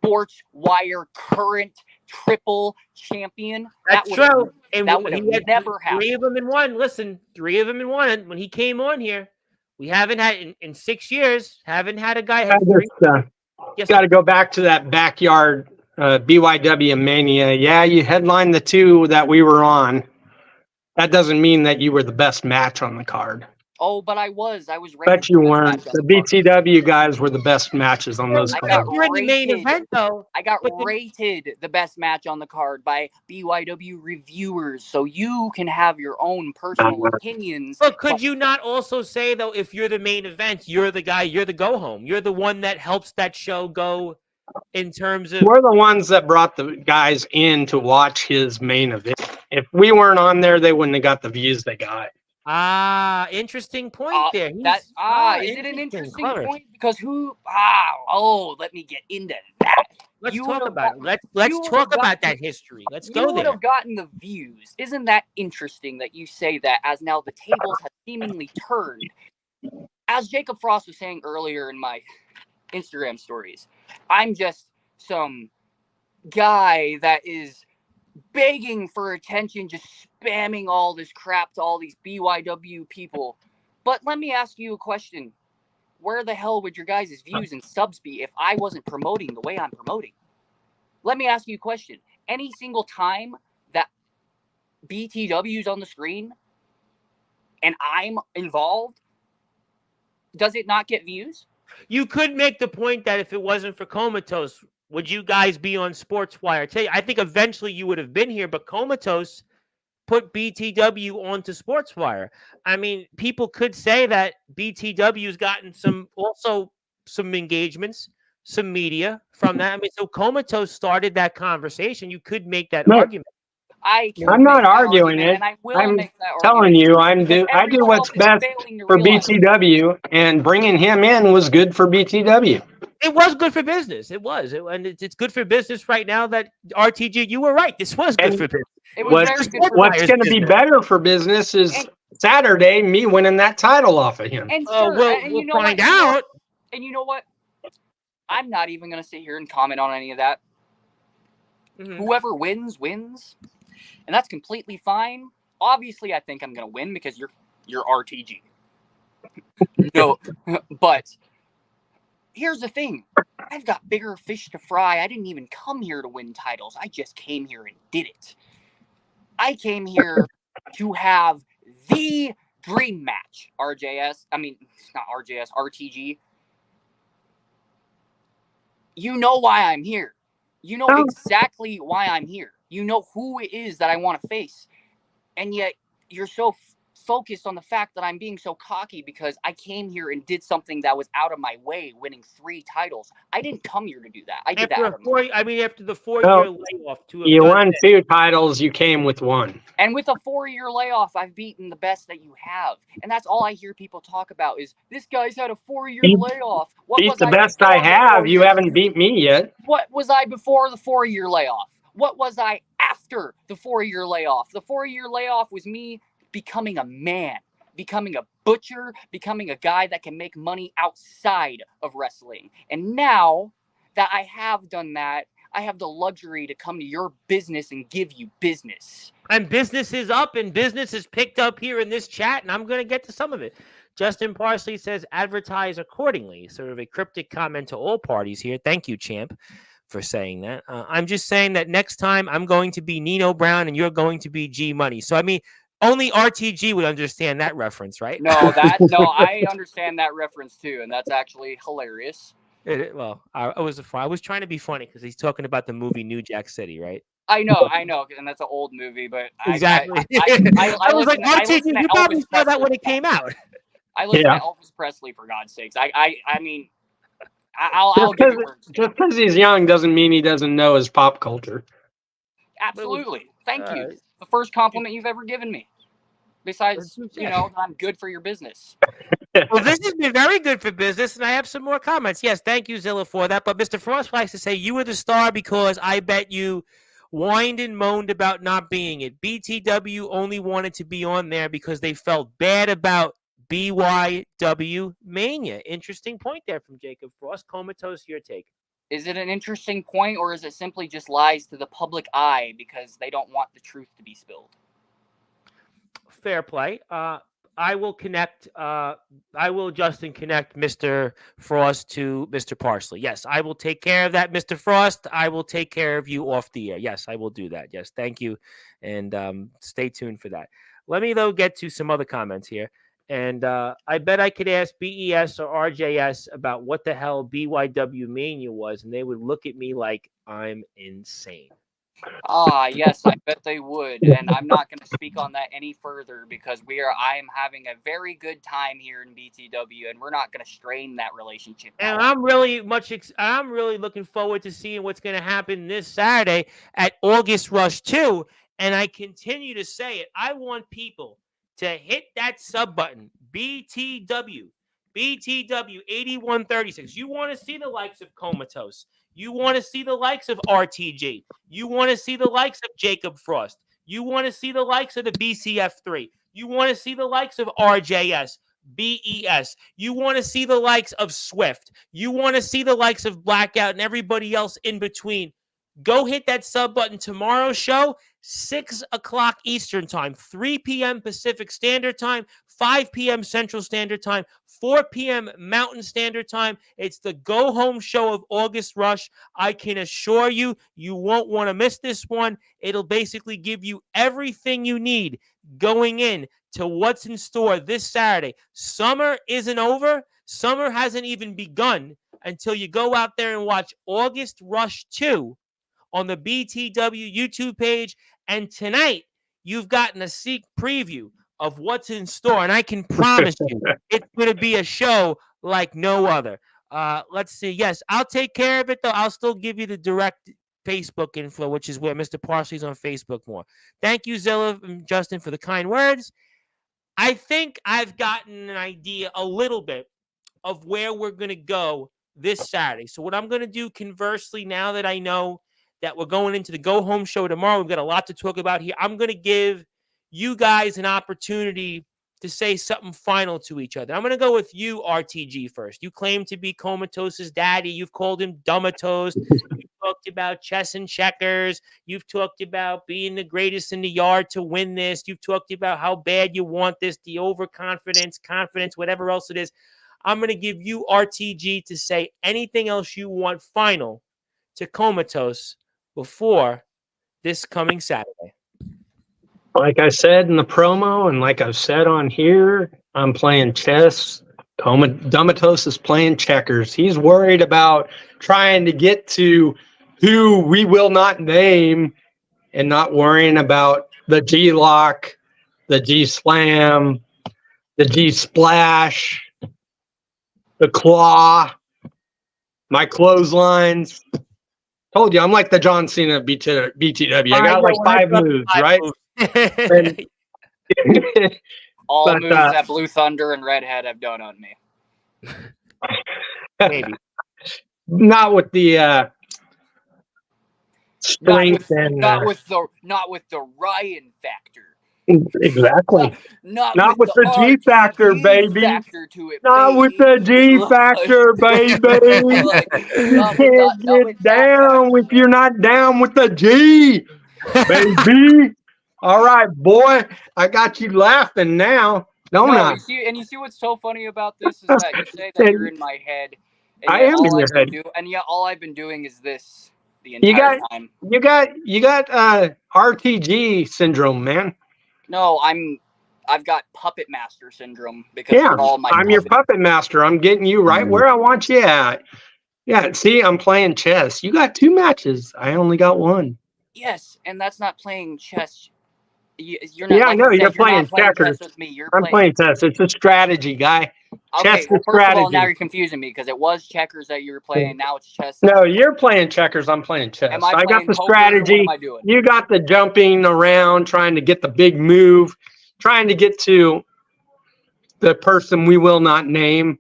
C: Sportswire current triple champion?
A: That's true.
C: And that would have never happened.
A: 3 of them in one. Listen, 3 of them in one. When he came on here, we haven't had in 6 years. Haven't had a guy have 3.
B: Got to go back to that backyard BYW Mania. Yeah, you headlined the 2 that we were on. That doesn't mean that you were the best match on the card.
C: Oh, but I was rated.
B: But you weren't. The BTW guys were the best matches on those cards.
A: You're in the main event, though.
C: I got rated the best match on the card by BYW reviewers, so you can have your own personal opinions.
A: But could you not also say, though, if you're the main event, you're the guy, you're the go-home. You're the one that helps that show go in terms of...
B: We're the ones that brought the guys in to watch his main event. If we weren't on there, they wouldn't have got the views they got.
A: Interesting point there.
C: Is it an interesting point? Because let me get into that.
A: Let's talk about it. Let's talk about that history. Let's go there.
C: You would have gotten the views. Isn't that interesting that you say that, as now the tables have seemingly turned? As Jacob Frost was saying earlier in my Instagram stories, I'm just some guy that is begging for attention, just spamming all this crap to all these BYW people. But let me ask you a question. Where the hell would your guys' views and subs be if I wasn't promoting the way I'm promoting? Let me ask you a question. Any single time that BTW is on the screen and I'm involved, does it not get views?
A: You could make the point that if it wasn't for Comatose, would you guys be on Sportswire? I think eventually you would have been here, but Comatose put BTW onto Sportswire. I mean, people could say that BTW's gotten some engagements, some media from that. I mean, so Comatose started that conversation. You could make that
B: No,
A: argument.
C: I can
B: I'm not
C: make that
B: arguing
C: argument,
B: it.
C: and I will
B: I'm
C: make that
B: telling
C: argument
B: you,
C: because
B: I do
C: everyone
B: what's
C: else is
B: best
C: failing to
B: for
C: realize it.
B: BTW, and bringing him in was good for BTW.
A: It was good for business. It was, and it's good for business right now. That RTG, you were right. This was good
B: And
A: for business.
C: It was
B: What
C: very good for
B: what's
C: business.
B: going to be better for business is
C: And-
B: Saturday, me winning that title off of him.
C: And sure, and
A: We'll
C: you know what?
A: find out.
C: And you know what? I'm not even going to sit here and comment on any of that.
A: Mhm.
C: Whoever wins, wins. And that's completely fine. Obviously, I think I'm going to win because you're RTG. No, but here's the thing. I've got bigger fish to fry. I didn't even come here to win titles. I just came here and did it. I came here to have the dream match. Not RJS, RTG. You know why I'm here. You know exactly why I'm here. You know who it is that I want to face. And yet you're so focused on the fact that I'm being so cocky because I came here and did something that was out of my way, winning 3 titles. I didn't come here to do that. I did that.
A: After the 4-year layoff,
B: you won 2 titles. You came with 1.
C: And with a 4-year layoff, I've beaten the best that you have. And that's all I hear people talk about is this guy's had a 4-year layoff. What
B: Beat
C: was
B: the
C: I
B: best I
C: before the
B: have.
C: 4
B: You
C: years?
B: haven't beat me yet.
C: What was I before the 4-year layoff? What was I after the 4-year layoff? The 4-year layoff was me becoming a man, becoming a butcher, becoming a guy that can make money outside of wrestling. And now that I have done that, I have the luxury to come to your business and give you business.
A: And business is up and business is picked up here in this chat, and I'm going to get to some of it. Justin Parsley says, advertise accordingly. Sort of a cryptic comment to all parties here. Thank you, champ, for saying that. I'm just saying that next time I'm going to be Nino Brown and you're going to be G Money. So, I mean, only RTG would understand that reference, right?
C: No, I understand that reference too, and that's actually hilarious.
A: I was trying to be funny because he's talking about the movie New Jack City, right?
C: I know, and that's an old movie, but
A: exactly.
C: I
A: was like, RTG, you probably saw that when it came out.
C: I listen to Elvis Presley, for God's sakes. I mean, I'll give you words.
B: Just because he's young doesn't mean he doesn't know his pop culture.
C: Absolutely. Thank you. The first compliment you've ever given me. Besides, I'm good for your business.
A: Well, this has been very good for business, and I have some more comments. Yes, thank you, Zilla, for that. But Mr. Frost likes to say, you were the star because I bet you whined and moaned about not being it. BTW only wanted to be on there because they felt bad about BYW Mania. Interesting point there from Jacob Frost. Comatose, your take.
C: Is it an interesting point, or is it simply just lies to the public eye because they don't want the truth to be spilled?
A: Fair play. I will connect. Justin connect Mr. Frost to Mr. Parsley. Yes, I will take care of that, Mr. Frost. I will take care of you off the air. Yes, I will do that. Yes, thank you, and stay tuned for that. Let me though get to some other comments here, and I bet I could ask BES or RJS about what the hell BYW Mania was, and they would look at me like I'm insane.
C: Yes, I bet they would, and I'm not going to speak on that any further because I am having a very good time here in BTW, and we're not going to strain that relationship.
A: And I'm really looking forward to seeing what's going to happen this Saturday at August Rush 2, and I continue to say it. I want people to hit that sub button, BTW 8136. You want to see the likes of Comatose. You want to see the likes of RTG. You want to see the likes of Jacob Frost. You want to see the likes of the BCF3. You want to see the likes of RJS, BES. You want to see the likes of Swift. You want to see the likes of Blackout and everybody else in between. Go hit that sub button. Tomorrow's show, 6 o'clock Eastern Time, 3 p.m. Pacific Standard Time, 5 p.m. Central Standard Time, 4 p.m. Mountain Standard Time. It's the go-home show of August Rush. I can assure you, you won't want to miss this one. It'll basically give you everything you need going in to what's in store this Saturday. Summer isn't over. Summer hasn't even begun until you go out there and watch August Rush 2 on the BTW YouTube page. And tonight, you've gotten a sneak preview of what's in store, and I can promise you it's going to be a show like no other. Let's see. Yes, I'll take care of it, though. I'll still give you the direct Facebook info, which is where Mr. Parsley's on Facebook more. Thank you, Zilla and Justin, for the kind words. I think I've gotten an idea a little bit of where we're going to go this Saturday. So what I'm going to do conversely, now that I know that we're going into the go home show tomorrow, we've got a lot to talk about here. I'm going to give you guys an opportunity to say something final to each other. I'm going to go with you, RTG, first. You claim to be Comatose's daddy. You've called him Dummatose. You've talked about chess and checkers. You've talked about being the greatest in the yard to win this. You've talked about how bad you want this, the overconfidence, confidence, whatever else it is. I'm going to give you, RTG, to say anything else you want final to Comatose before this coming Saturday.
B: Like I said in the promo, and like I've said on here, I'm playing chess. Dummatose is playing checkers. He's worried about trying to get to who we will not name and not worrying about the G-lock, the G-slam, the G-splash, the claw, my clotheslines. Told you, I'm like the John Cena of BTW. I got like 5 moves, right? And,
C: All moves that Blue Thunder and Redhead have done on me.
A: Maybe.
B: Not with the strength
C: not with the Ryan factor.
B: Exactly.
C: Not
B: with the G factor, baby.
C: Factor to it,
B: not
C: baby.
B: with the G factor, baby. You can't get down if you're not down with the G, baby. All right, boy. I got you laughing now, don't I?
C: You see what's so funny about this is that you say that you're in my head. And
B: I am in your head.
C: And yet all I've been doing is this the entire time.
B: You got RTG syndrome, man.
C: No, I've got puppet master syndrome because for all my
B: I'm your puppet master. I'm getting you right where I want you at. Yeah, see, I'm playing chess. You got 2 matches. I only got 1.
C: Yes, and that's not playing chess. You're not.
B: Yeah,
C: like
B: I know. You're
C: playing
B: checkers.
C: chess with me.
B: I'm playing chess. It's a strategy, guy.
C: Okay,
B: chess
C: well,
B: is
C: first
B: strategy.
C: of all, now you're confusing me because it was checkers that you were playing. Now it's chess.
B: No, you're playing checkers. I'm playing chess. I got the strategy.
C: What am I doing?
B: You got the jumping around, trying to get the big move, trying to get to the person we will not name,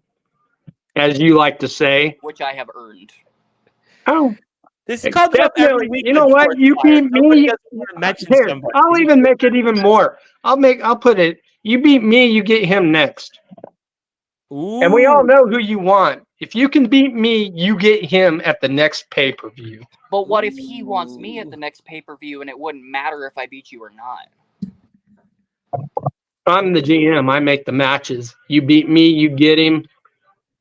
B: as you like to say.
C: Which I have earned.
B: Oh.
A: This comes up every week.
B: You know what? You beat me. Here, I'll even make it even more. I'll put it. You beat me, you get him next.
A: Ooh.
B: And we all know who you want. If you can beat me, you get him at the next pay-per-view.
C: But what if he wants me at the next pay-per-view and it wouldn't matter if I beat you or not?
B: I'm the GM. I make the matches. You beat me, you get him.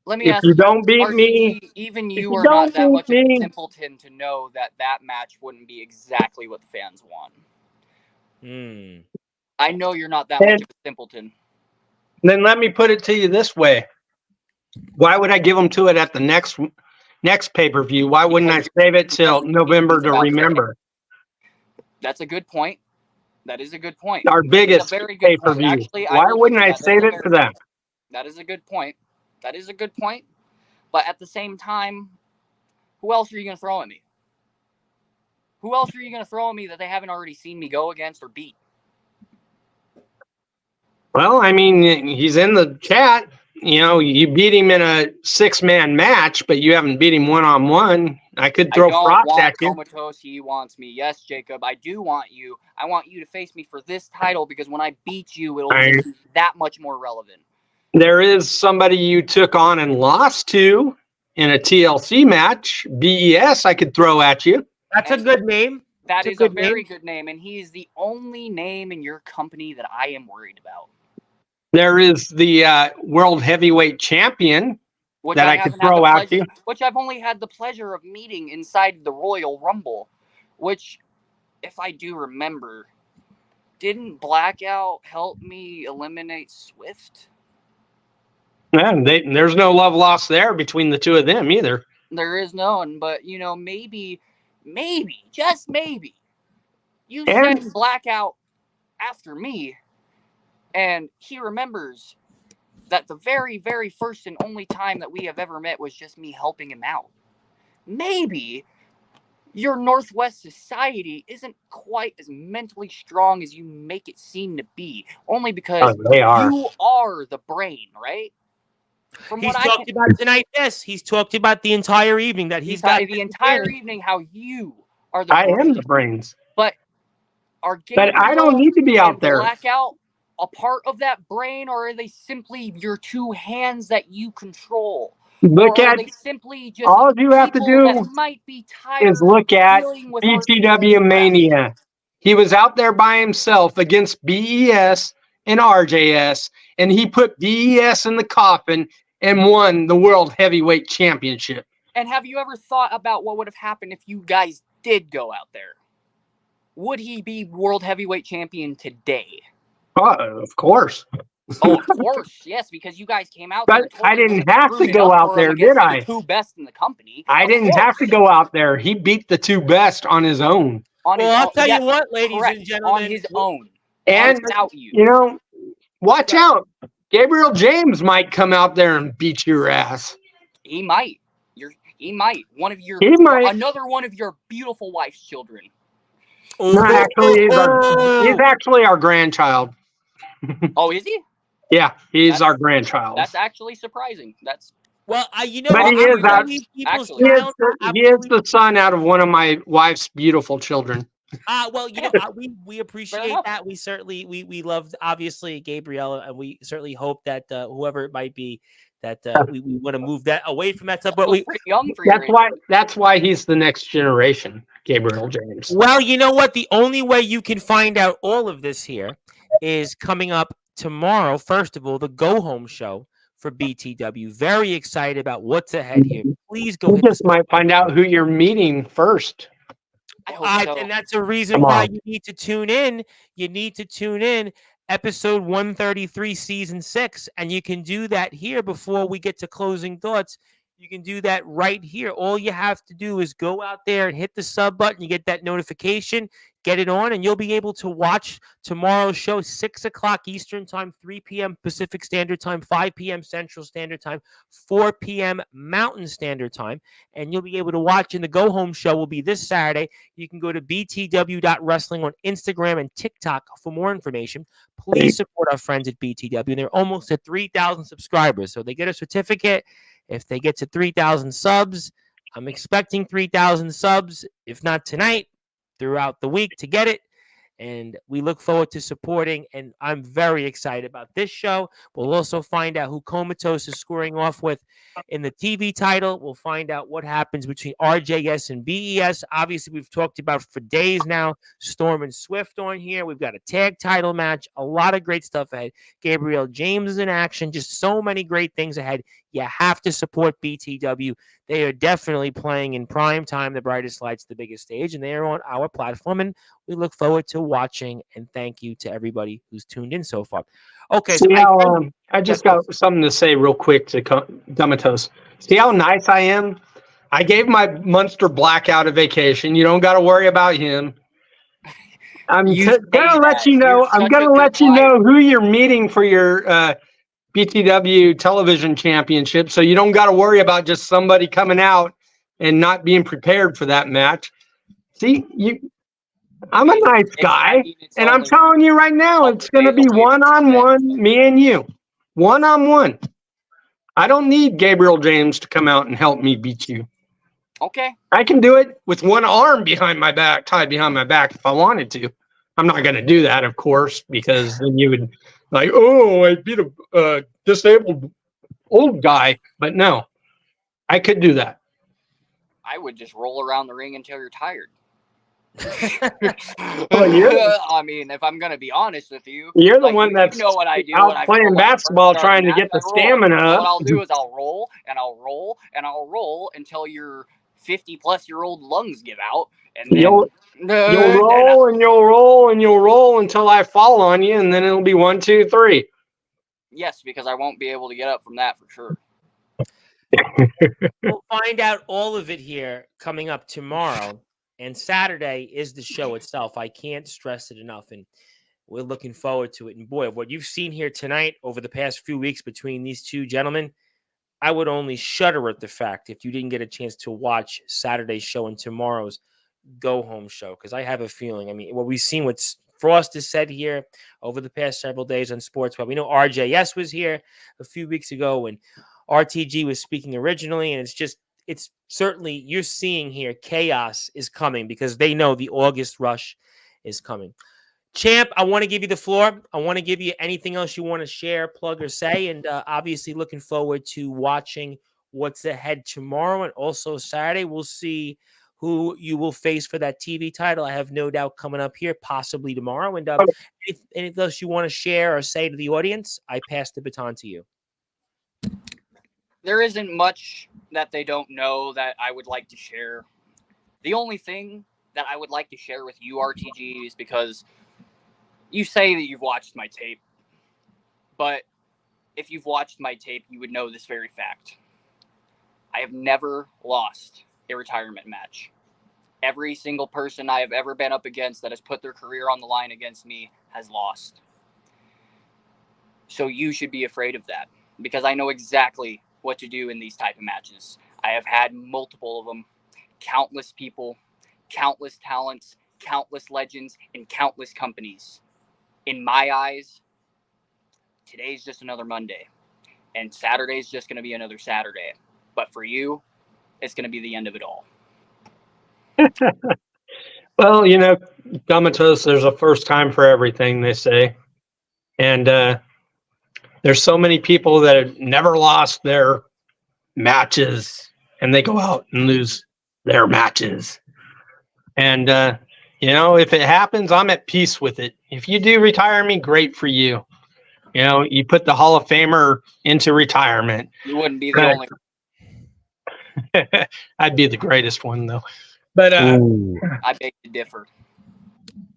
C: Let me ask
B: you don't beat
C: RTG,
B: me,
C: even you are not that much of a simpleton to know that match wouldn't be exactly what the fans want. I know you're not that much of a simpleton.
B: Then let me put it to you this way. Why would I give them to it at the next pay-per-view? Why wouldn't I save it till November to remember?
C: That's a good point. That is a good point.
B: Our biggest pay-per-view.
C: Actually,
B: why wouldn't I save it for them?
C: That is a good point. That is a good point. But at the same time, who else are you going to throw at me? Who else are you going to throw at me that they haven't already seen me go against or beat?
B: Well, I mean, he's in the chat. You know, you beat him in a 6-man match, but you haven't beat him one-on-one. I could throw props at you.
C: Comatose, he wants me. Yes, Jacob, I do want you. I want you to face me for this title because when I beat you, it'll be that much more relevant.
B: There is somebody you took on and lost to in a TLC match. BES, I could throw at you.
A: That's a good name.
C: That is a very good name, and he is the only name in your company that I am worried about.
B: There is the World Heavyweight Champion that I could throw at you.
C: Which I've only had the pleasure of meeting inside the Royal Rumble, which, if I do remember, didn't Blackout help me eliminate Swift?
B: Yeah, there's no love lost there between the two of them either.
C: There is none, but, you know, maybe, just maybe, you send Blackout after me, and he remembers that the very, very first and only time that we have ever met was just me helping him out. Maybe your Northwest society isn't quite as mentally strong as you make it seem to be, only because
B: they are.
C: you are the brain, right? From
A: He's
C: what
A: talked about tonight. Yes, he's talked about the entire evening that he's got
C: the entire evening how you are the
B: I
C: brain.
B: am the brains.
C: But are
B: But I don't
C: Gabriel
B: need to be
C: and
B: out there.
C: Blackout a part of that brain, or are they simply your two hands that you control?
B: Look
C: or are
B: at
C: they simply just
B: all you have to
C: people
B: do
C: that might be tired
B: is look at
C: dealing with
B: BTW
C: RTG
B: Mania. He was out there by himself against BES and RJS, and he put BES in the coffin and won the World Heavyweight Championship.
C: And have you ever thought about what would have happened if you guys did go out there? Would he be World Heavyweight Champion today?
B: Of course.
C: Oh, of course, yes, because you guys came out
B: But
C: there. And
B: I didn't have to go out there, did I?
C: The two best in the company.
B: I didn't have to go out there. He beat the two best on his own.
A: Well, I'll tell you what, ladies and gentlemen,
C: on his own,
B: and
C: without you.
B: You know, watch out. Gabriel James might come out there and beat your ass.
C: He might. He might. Another one of your beautiful wife's children.
B: No, actually, he's actually our grandchild.
C: Oh, is he?
B: Yeah, he's our grandchild.
C: That's actually surprising. That's
A: well, you know,
B: but he is the son out of one of my wife's beautiful children.
A: Well, you know, we appreciate that. We certainly we love obviously Gabriella, and we certainly hope that whoever it might be that we want to move that away from that stuff. But we
C: pretty young for
B: that's why he's the next generation, Gabriel James.
A: Well, you know what? The only way you can find out all of this here is coming up tomorrow. First of all, the Go Home show for BTW. Very excited about what's ahead here. Please go.
B: You just might find out who you're meeting first.
C: I hope so.
A: And that's a reason why you need to tune in. You need to tune in. Episode 133, season 6, and you can do that here before we get to closing thoughts. You can do that right here. All you have to do is go out there and hit the sub button. You get that notification, get it on, and you'll be able to watch tomorrow's show, 6 o'clock Eastern Time, 3 p.m. Pacific Standard Time, 5 p.m. Central Standard Time, 4 p.m. Mountain Standard Time, and you'll be able to watch. And the Go Home show will be this Saturday. You can go to btw.wrestling on Instagram and TikTok for more information. Please support our friends at BTW. And they're almost at 3,000 subscribers, so they get a certificate. If they get to 3,000 subs, I'm expecting 3,000 subs, if not tonight, throughout the week to get it. And we look forward to supporting, and I'm very excited about this show. We'll also find out who Comatose is scoring off with in the TV title. We'll find out what happens between RJS and BES. Obviously, we've talked about for days now, Storm and Swift on here. We've got a tag title match, a lot of great stuff ahead. Gabriel James is in action, just so many great things ahead. You have to support BTW. They are definitely playing in prime time, the brightest lights, the biggest stage, and they are on our platform, and we look forward to watching, and thank you to everybody who's tuned in so far. Okay, so
B: I just got something to say real quick to Comatose. See how nice I am? I gave my Munster Blackout a vacation. You don't got to worry about him. I'm gonna let you know. I'm gonna let you know who you're meeting for your BTW television championship, so you don't got to worry about just somebody coming out and not being prepared for that match. See, I'm a nice guy, and I'm telling you right now, it's going to be one-on-one, me and you, one-on-one. I don't need Gabriel James to come out and help me beat you.
C: Okay.
B: I can do it with one arm behind my back, tied behind my back if I wanted to. I'm not going to do that, of course, because then you would like, oh, I beat a disabled old guy. But no, I could do that.
C: I would just roll around the ring until you're tired.
B: I
C: mean, if I'm going to be honest with you,
B: you're the one that's
C: know what I do
B: out playing basketball trying to get the stamina up.
C: What I'll do is I'll roll and I'll roll and I'll roll until your 50-plus-year-old lungs give out. And then,
B: you'll roll and you'll roll and you'll roll until I fall on you, and then it'll be 1, 2, 3.
C: Yes, because I won't be able to get up from that for sure.
A: We'll find out all of it here coming up tomorrow. And Saturday is the show itself. I can't stress it enough. And We're looking forward to it. And boy, what you've seen here tonight over the past few weeks between these two gentlemen, I would only shudder at the fact if you didn't get a chance to watch Saturday's show and tomorrow's go home show, because I have a feeling. I mean, what we've seen, what Frost has said here over the past several days on Sportswire. We know RJS was here a few weeks ago when RTG was speaking originally, and it's certainly, you're seeing here chaos is coming because they know the August rush is coming. Champ, I want to give you the floor. I want to give you anything else you want to share, plug, or say. And obviously looking forward to watching what's ahead tomorrow and also Saturday. We'll see who you will face for that TV title. I have no doubt coming up here, possibly tomorrow. And anything else you want to share or say to the audience, I pass the baton to you.
C: There isn't much that they don't know that I would like to share. The only thing that I would like to share with you, RTG, is because you say that you've watched my tape, but if you've watched my tape, you would know this very fact. I have never lost a retirement match. Every single person I have ever been up against that has put their career on the line against me has lost. So you should be afraid of that, because I know exactly what to do in these type of matches. I have had multiple of them, countless people, countless talents, countless legends, and countless companies. In my eyes, today's just another Monday, and Saturday's just going to be another Saturday. But for you, it's going to be the end of it all.
B: Well, Domatos, there's a first time for everything, they say. And there's so many people that have never lost their matches, and they go out and lose their matches. And, if it happens, I'm at peace with it. If you do retire me, great for you. You put the Hall of Famer into retirement.
C: You wouldn't be the only.
B: I'd be the greatest one, though. But
C: I beg to differ.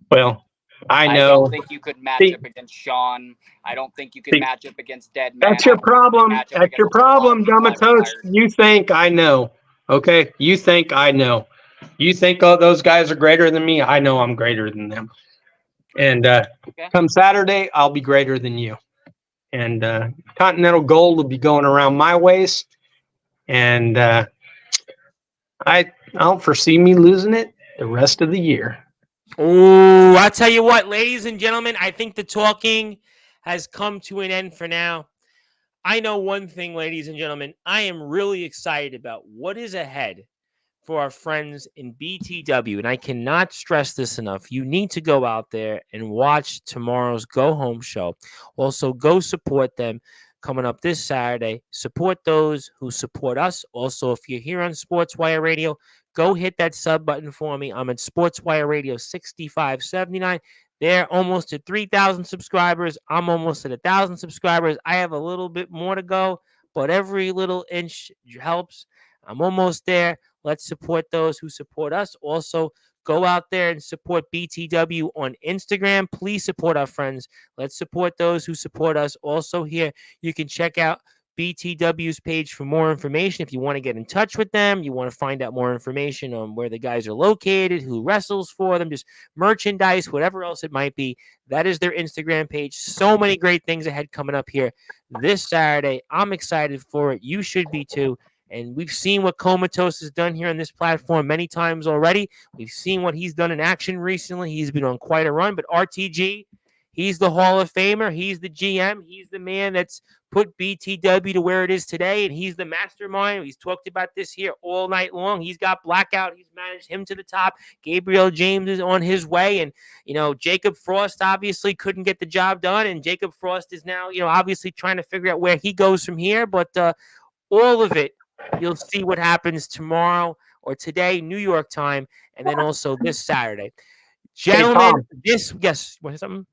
B: Well, I know.
C: I don't think you could match up against Sean. I don't think you could match up against Dead Man.
B: That's your problem. That's your problem, Domatos. You think I know. Okay? You think I know. You think those guys are greater than me. I know I'm greater than them. And come Saturday, I'll be greater than you. And Continental Gold will be going around my waist. And I don't foresee me losing it the rest of the year.
A: Oh, I'll tell you what, ladies and gentlemen, I think the talking has come to an end for now. I know one thing, ladies and gentlemen, I am really excited about what is ahead for our friends in BTW, and I cannot stress this enough. You need to go out there and watch tomorrow's Go Home show. Also, go support them coming up this Saturday. Support those who support us. Also, if you're here on Sportswire Radio, go hit that sub button for me. I'm at Sportswire Radio 6579. They're almost at 3,000 subscribers. I'm almost at 1,000 subscribers. I have a little bit more to go, but every little inch helps. I'm almost there. Let's support those who support us. Also, go out there and support BTW on Instagram. Please support our friends. Let's support those who support us. Also here, you can check out BTW's page for more information. If you want to get in touch with them, you want to find out more information on where the guys are located, who wrestles for them, just merchandise, whatever else it might be. That is their Instagram page. So many great things ahead coming up here this Saturday. I'm excited for it. You should be too. And we've seen what Comatose has done here on this platform many times already. We've seen what he's done in action recently. He's been on quite a run. But RTG, he's the Hall of Famer. He's the GM. He's the man that's put BTW to where it is today. And he's the mastermind. He's talked about this here all night long. He's got Blackout. He's managed him to the top. Gabriel James is on his way. And, Jacob Frost obviously couldn't get the job done. And Jacob Frost is now, obviously trying to figure out where he goes from here. But all of it, you'll see what happens tomorrow or today, New York time, and then also this Saturday. Gentlemen, yes, what is something?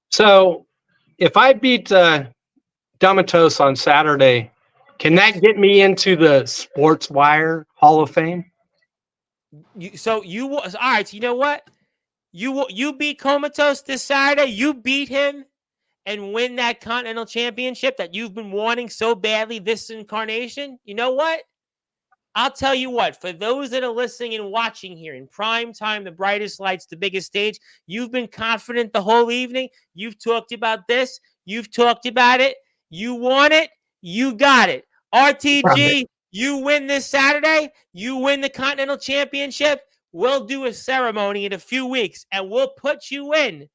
B: So if I beat Domatos on Saturday, can that get me into the Sportswire Hall of Fame?
A: All right, so you know what? You beat Comatose this Saturday, you beat him, and win that Continental Championship that you've been wanting so badly this incarnation, you know what? I'll tell you what, for those that are listening and watching here in prime time, the brightest lights, the biggest stage, you've been confident the whole evening. You've talked about this. You've talked about it. You want it. You got it. RTG, you win this Saturday. You win the Continental Championship. We'll do a ceremony in a few weeks, and we'll put you in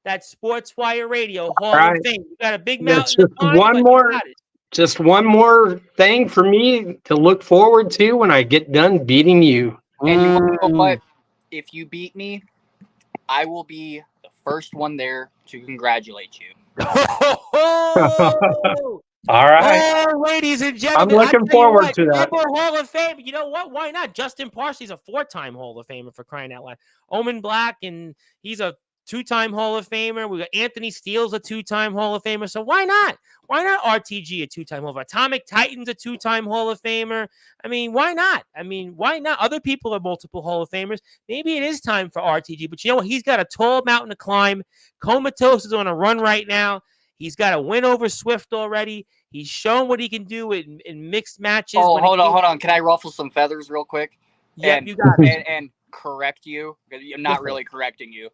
A: that Sportswire Radio Hall of Fame. You got a big mountain to climb,
B: one
A: but
B: more.
A: you got it.
B: Just one more thing for me to look forward to when I get done beating you.
C: And you want to know what? If you beat me, I will be the first one there to congratulate you.
B: All right.
A: Oh, ladies and gentlemen,
B: I'm looking forward to that.
A: Former Hall of Fame. You know what? Why not? Justin Parsley's a 4-time Hall of Famer, for crying out loud. Omen Black, and he's a 2-time Hall of Famer. We got Anthony Steele's a 2-time Hall of Famer. So why not? Why not RTG, a 2-time Hall of Famer? Atomic Titan's a 2-time Hall of Famer. I mean, why not? Why not? Other people are multiple Hall of Famers. Maybe it is time for RTG. But you know what? He's got a tall mountain to climb. Comatose is on a run right now. He's got a win over Swift already. He's shown what he can do in mixed matches.
C: Oh, hold on. Can I ruffle some feathers real quick?
A: Yeah, you got it.
C: And correct you. I'm not really correcting you.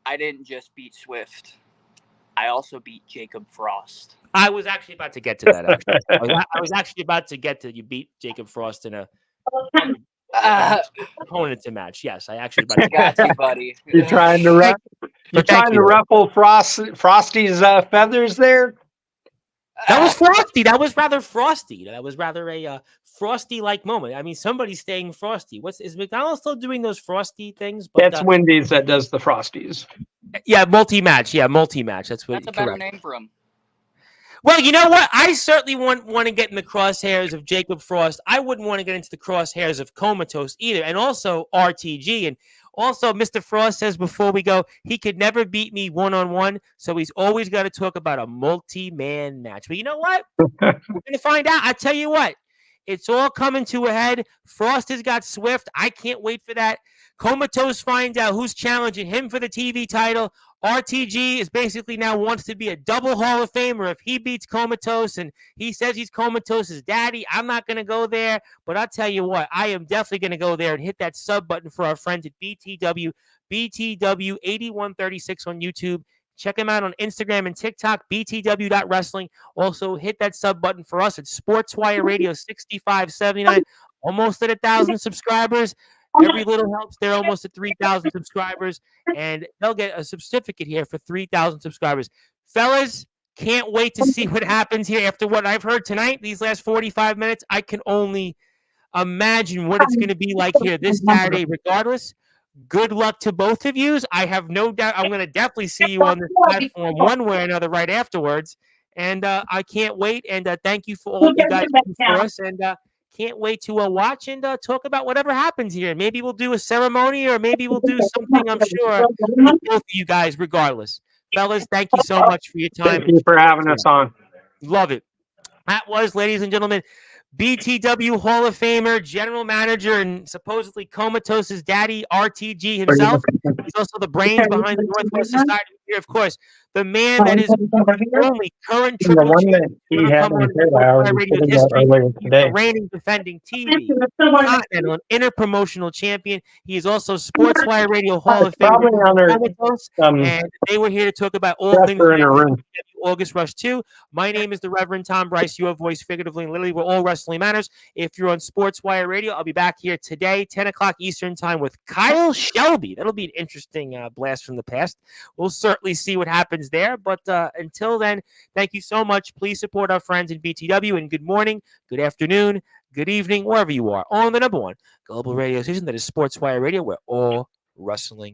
C: I didn't just beat Swift. I also beat Jacob Frost.
A: I was actually about to get to that. Actually, I was actually about to get to you beat Jacob Frost in a opponent to match. Yes, I actually
C: got you, buddy.
B: You're trying to ruffle Frosty's feathers there.
A: That was frosty. That was rather frosty. That was rather a frosty-like moment. I mean, somebody's staying frosty. Is McDonald's still doing those frosty things? But,
B: that's Wendy's that does the Frosties.
A: Yeah, multi-match. That's
C: a better name for him.
A: Well, you know what? I certainly want to get in the crosshairs of Jacob Frost. I wouldn't want to get into the crosshairs of Comatose either, and also RTG. And also, Mr. Frost says before we go, he could never beat me one-on-one, so he's always got to talk about a multi-man match. But you know what? We're going to find out. I tell you what, it's all coming to a head. Frost has got Swift. I can't wait for that. Comatose finds out who's challenging him for the TV title. RTG is basically now wants to be a double Hall of Famer if he beats Comatose, and he says he's Comatose's daddy. I'm not going to go there, but I'll tell you what, I am definitely going to go there and hit that sub button for our friends at BTW 8136 on YouTube. Check him out on Instagram and TikTok, btw.wrestling. Also, hit that sub button for us at Sportswire Radio 6579. Almost at 1,000 subscribers. Every little helps. They're almost at 3,000 subscribers, and they'll get a certificate here for 3,000 subscribers. Fellas, can't wait to see what happens here after what I've heard tonight. These last 45 minutes, I can only imagine what it's going to be like here this Saturday. Regardless, good luck to both of you. I have no doubt I'm going to definitely see you on this platform one way or another right afterwards, and I can't wait. And thank you for all you guys do for us, and can't wait to watch and talk about whatever happens here. Maybe we'll do a ceremony, or maybe we'll do something, I'm sure, with both of you guys, regardless. Fellas, thank you so much for your time.
B: Thank you for having us on.
A: Love it. That was, ladies and gentlemen, BTW Hall of Famer, general manager, and supposedly Comatose's daddy, RTG himself. He's also the brains behind the Northwest Society here, of course. The man that is the only current triple champion the reigning defending TV, continental, and interpromotional champion. He is also Sportswire Radio Hall of Fame. And they were here to talk about all things August Rush 2. My name is the Reverend Tom Bryce, your voice figuratively and literally where all wrestling matters. If you're on Sportswire Radio, I'll be back here today, 10 o'clock Eastern time with Kyle Shelby. That'll be an interesting blast from the past. We'll certainly see what happens there. But until then, thank you so much. Please support our friends in BTW, and good morning, good afternoon, good evening, wherever you are on the #1 global radio station that is Sportswire Radio, where all wrestling